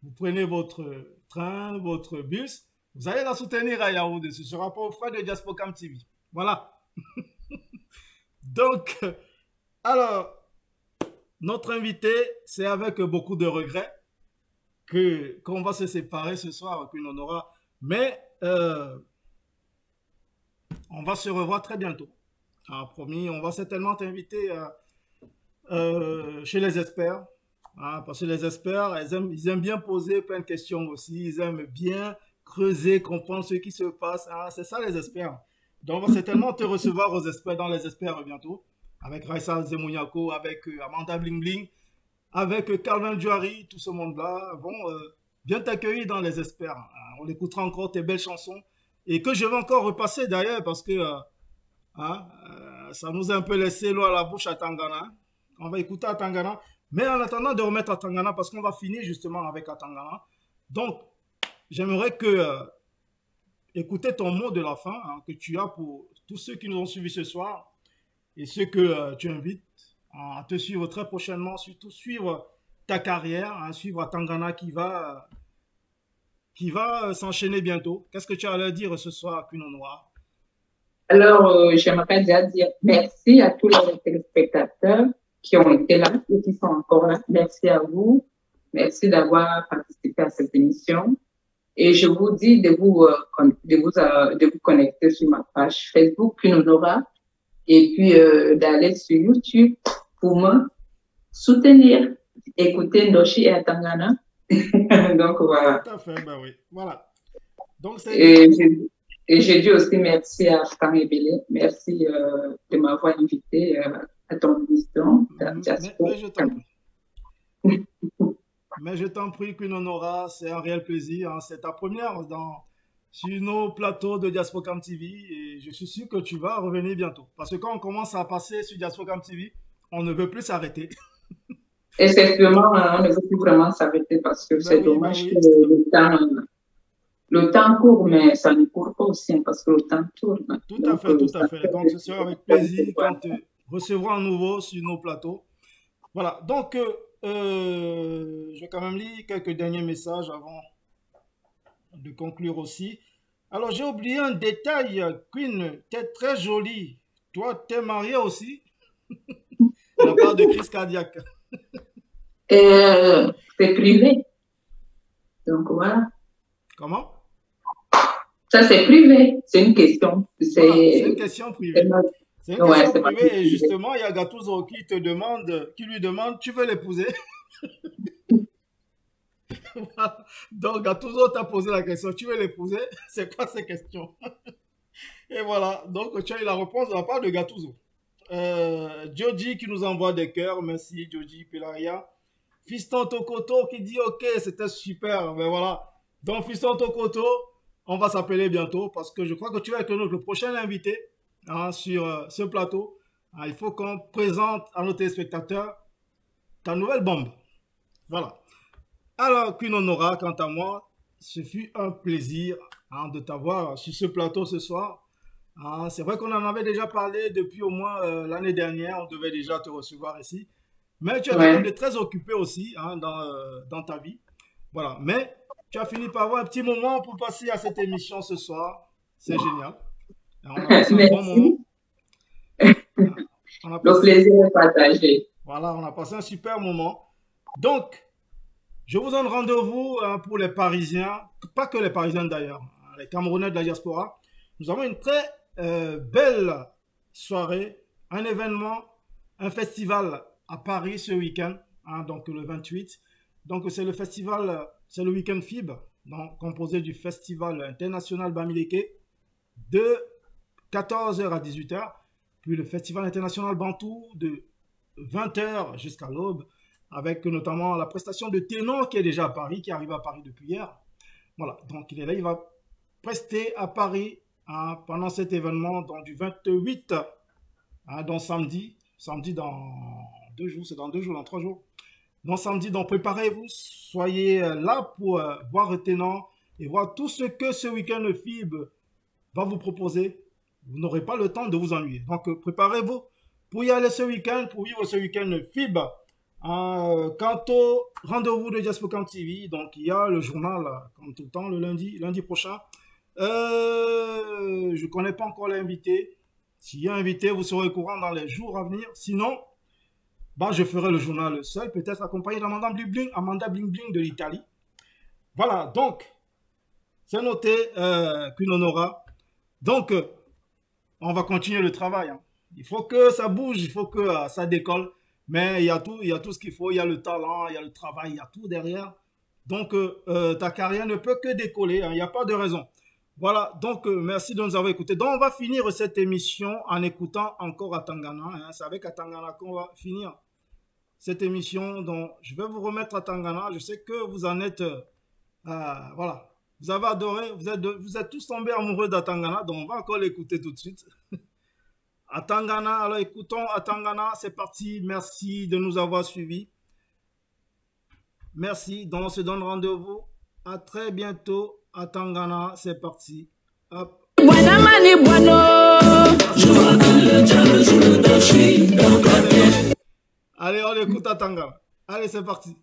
vous prenez votre train, votre bus, vous allez la soutenir à Yaoundé. Ce ne sera pas aux frais de Diaspocam TV. Voilà. Donc, alors, notre invité, c'est avec beaucoup de regrets qu'on va se séparer ce soir avec Pinonora. Mais on va se revoir très bientôt. Alors, promis, on va certainement t'inviter chez les experts. Hein, parce que les experts, ils aiment bien poser plein de questions aussi. Ils aiment bien creuser, comprendre ce qui se passe. Hein, c'est ça les experts. Donc, on va certainement te recevoir aux experts, dans les experts bientôt. Avec Raissa Zemonyako, avec Amanda Bling Bling, avec Calvin Djouari, tout ce monde-là vont bien t'accueillir dans les experts. Hein, on écoutera encore tes belles chansons. Et que je vais encore repasser d'ailleurs parce que ça nous a un peu laissé l'eau à la bouche à Tangana. On va écouter à Tangana. Mais en attendant de remettre à Tangana, parce qu'on va finir justement avec Tangana. Donc, j'aimerais écouter ton mot de la fin, hein, que tu as pour tous ceux qui nous ont suivis ce soir et ceux que tu invites à te suivre très prochainement, surtout suivre ta carrière, hein, suivre Tangana qui va s'enchaîner bientôt. Qu'est-ce que tu as à leur dire ce soir à Pinot Noir? Alors, j'aimerais déjà dire merci à tous les téléspectateurs qui ont été là et qui sont encore là. Merci à vous. Merci d'avoir participé à cette émission. Et je vous dis de vous connecter sur ma page Facebook, Pinonora, et puis d'aller sur YouTube pour me soutenir, écouter Ndoshi et Tangana. Donc, voilà. Tout à fait, ben oui. Voilà. Donc, et je dis aussi merci à Franck Ebele. Merci de m'avoir invité à ton émission. Mais je t'en prie, Pinonora, c'est un réel plaisir. Hein. C'est ta première sur nos plateaux de Diaspocam TV et je suis sûr que tu vas revenir bientôt. Parce que quand on commence à passer sur Diaspocam TV, on ne veut plus s'arrêter. Effectivement, on ne veut plus vraiment s'arrêter parce que c'est dommage que le temps court, mais ça ne court pas aussi hein, parce que le temps tourne. Tout à fait. Donc, ce sera avec plaisir quand te recevrons à nouveau sur nos plateaux. Voilà. Donc, je vais quand même lire quelques derniers messages avant de conclure aussi. Alors, j'ai oublié un détail, Queen, tu es très jolie. Toi, tu es mariée aussi? De la part de crise cardiaque. C'est privé. Donc, voilà. Comment? Ça, c'est privé. C'est une question. Voilà, c'est une question privée. C'est une Ouais, question privée. Et justement, il y a Gattuso qui lui demande, tu veux l'épouser? Voilà. Donc, Gattuso t'a posé la question, tu veux l'épouser? C'est quoi ces questions? Et voilà. Donc, tu as eu la réponse de la part de Gattuso. Joji qui nous envoie des cœurs. Merci, Joji Pelaria. Fiston Tokoto qui dit, ok, c'était super. Mais voilà. Donc, Fiston Tokoto, on va s'appeler bientôt parce que je crois que tu vas être notre prochain invité sur ce plateau. Il faut qu'on présente à nos téléspectateurs ta nouvelle bombe. Voilà. Alors, Queen Honora, quant à moi, ce fut un plaisir de t'avoir sur ce plateau ce soir. C'est vrai qu'on en avait déjà parlé depuis au moins l'année dernière. On devait déjà te recevoir ici. Mais tu as été très occupé aussi dans ta vie. Voilà. Mais tu as fini par avoir un petit moment pour passer à cette émission ce soir. C'est génial. On a passé un bon moment. Le plaisir est partagé. Voilà, on a passé un super moment. Donc, je vous donne rendez-vous pour les Parisiens, pas que les Parisiens d'ailleurs, les Camerounais de la diaspora. Nous avons une très belle soirée, un événement, un festival à Paris ce week-end, donc le 28. Donc c'est le festival, c'est le week-end FIB, donc, composé du Festival international Bamileke de 14h à 18h, puis le Festival international Bantou de 20h jusqu'à l'aube, avec notamment la prestation de Ténor qui est déjà à Paris, qui arrive à Paris depuis hier. Voilà, donc il est là, il va prester à Paris pendant cet événement, donc du 28, donc samedi dans 2 jours, c'est dans 2 jours, dans 3 jours. Donc samedi, donc préparez-vous, soyez là pour voir Ténor et voir tout ce que ce week-end FIB va vous proposer. Vous n'aurez pas le temps de vous ennuyer. Donc préparez-vous pour y aller ce week-end, pour vivre ce week-end FIB. Quant au rendez-vous de Diaspocam TV, donc il y a le journal, comme tout le temps, le lundi prochain. Je ne connais pas encore l'invité. S'il y a un invité, vous serez au courant dans les jours à venir. Sinon, je ferai le journal seul, peut-être accompagné d'Amanda Bling Bling de l'Italie. Voilà, donc, c'est noté, Queen Honora. Donc, on va continuer le travail. Il faut que ça bouge, il faut que ça décolle. Mais il y a tout ce qu'il faut. Il y a le talent, il y a le travail, il y a tout derrière. Donc, ta carrière ne peut que décoller. Il n'y a pas de raison. Voilà, donc merci de nous avoir écoutés. Donc, on va finir cette émission en écoutant encore Atangana. C'est avec Atangana qu'on va finir cette émission. Donc, je vais vous remettre Atangana. Je sais que vous en êtes... voilà, vous avez adoré. Vous êtes tous tombés amoureux d'Atangana. Donc, on va encore l'écouter tout de suite. Atangana, alors écoutons Atangana, c'est parti, merci de nous avoir suivis. Merci, donc on se donne rendez-vous. À très bientôt, Atangana, c'est parti. Hop. Allez, on écoute Atangana. Allez, c'est parti.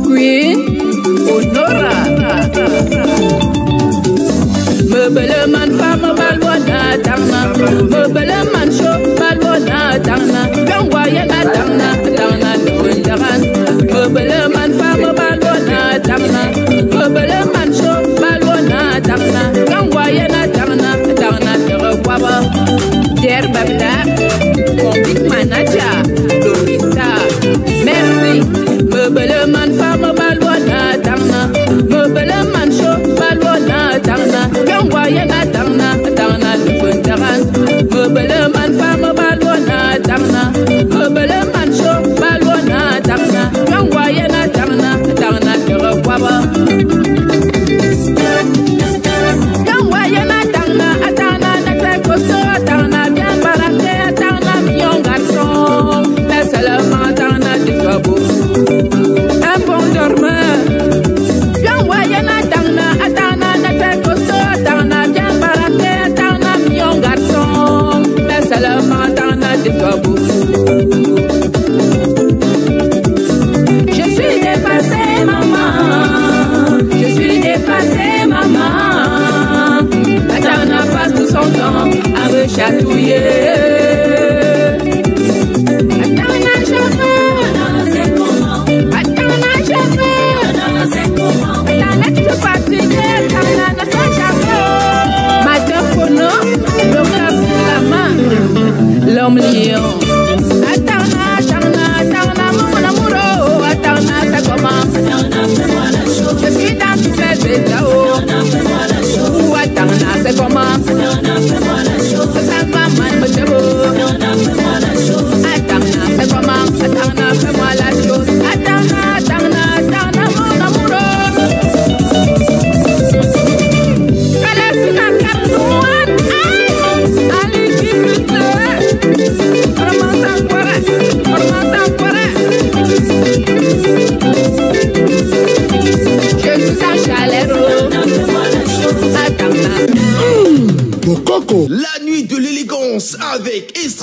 Queen Honora. Mebeleman femme balwana tangna. Mebeleman show balwana tangna. Kangwa yana tangna no ndaran. Mebeleman femme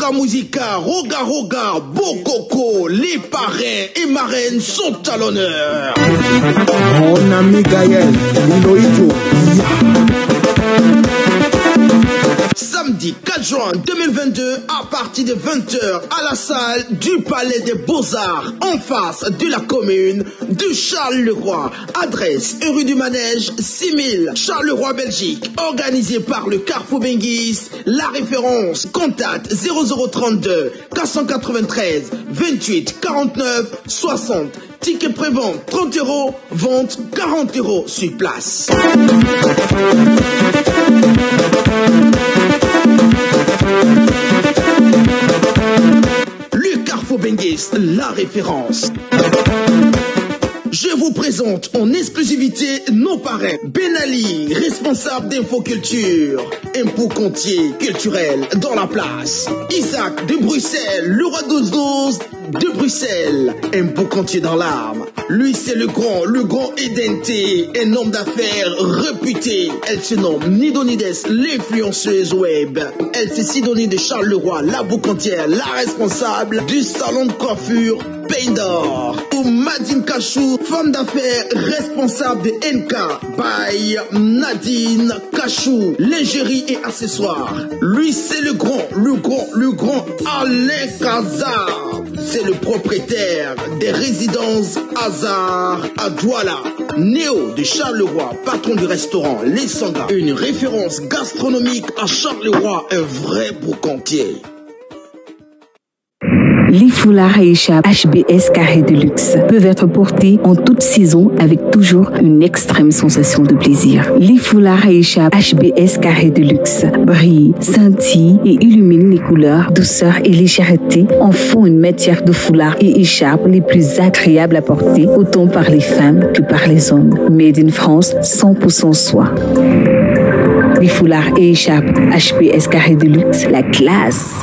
Roga Musica, Roga Roga, Bokoko, les parrains et marraines sont à l'honneur. Mon ami Gaël, Niloïdjo. Samedi 4 juin 2022 à partir de 20h à la salle du Palais des Beaux-Arts en face de la commune de Charleroi. Adresse rue du Manège 6000 Charleroi Belgique. Organisé par le Carrefour Benguis. La référence contact 0032 493 28 49 60. Ticket prévente 30 €, vente 40 € sur place. Le Carrefour Benguis, la référence. Je vous présente en exclusivité nos parrains. Ben Ali, responsable d'Infoculture. Impôt Contier culturel dans la place. Isaac de Bruxelles, le roi 12-12 de Bruxelles. Impôt Contier dans l'âme. Lui c'est le grand Edenté, un homme d'affaires réputé. Elle se nomme Nidonides, l'influenceuse web. Elle c'est Sidonie de Charleroi, la boucantière, la responsable du salon de coiffure Pays d'Or. Ou Madine Kachou, femme d'affaires responsable de NK by Nadine Kachou, lingerie et accessoires. Lui c'est le grand Alain Kazar. C'est le propriétaire des résidences Hazard à Douala. Néo de Charleroi, patron du restaurant Les Sangas. Une référence gastronomique à Charleroi, un vrai boucantier. Les foulards et écharpes HBS Carré de Luxe peuvent être portés en toute saison avec toujours une extrême sensation de plaisir. Les foulards et écharpes HBS Carré de Luxe brillent, scintillent et illuminent les couleurs, douceur et légèreté en font une matière de foulards et écharpes les plus agréables à porter autant par les femmes que par les hommes. Made in France, 100% soie. Les foulards et écharpes HBS Carré de Luxe, la classe.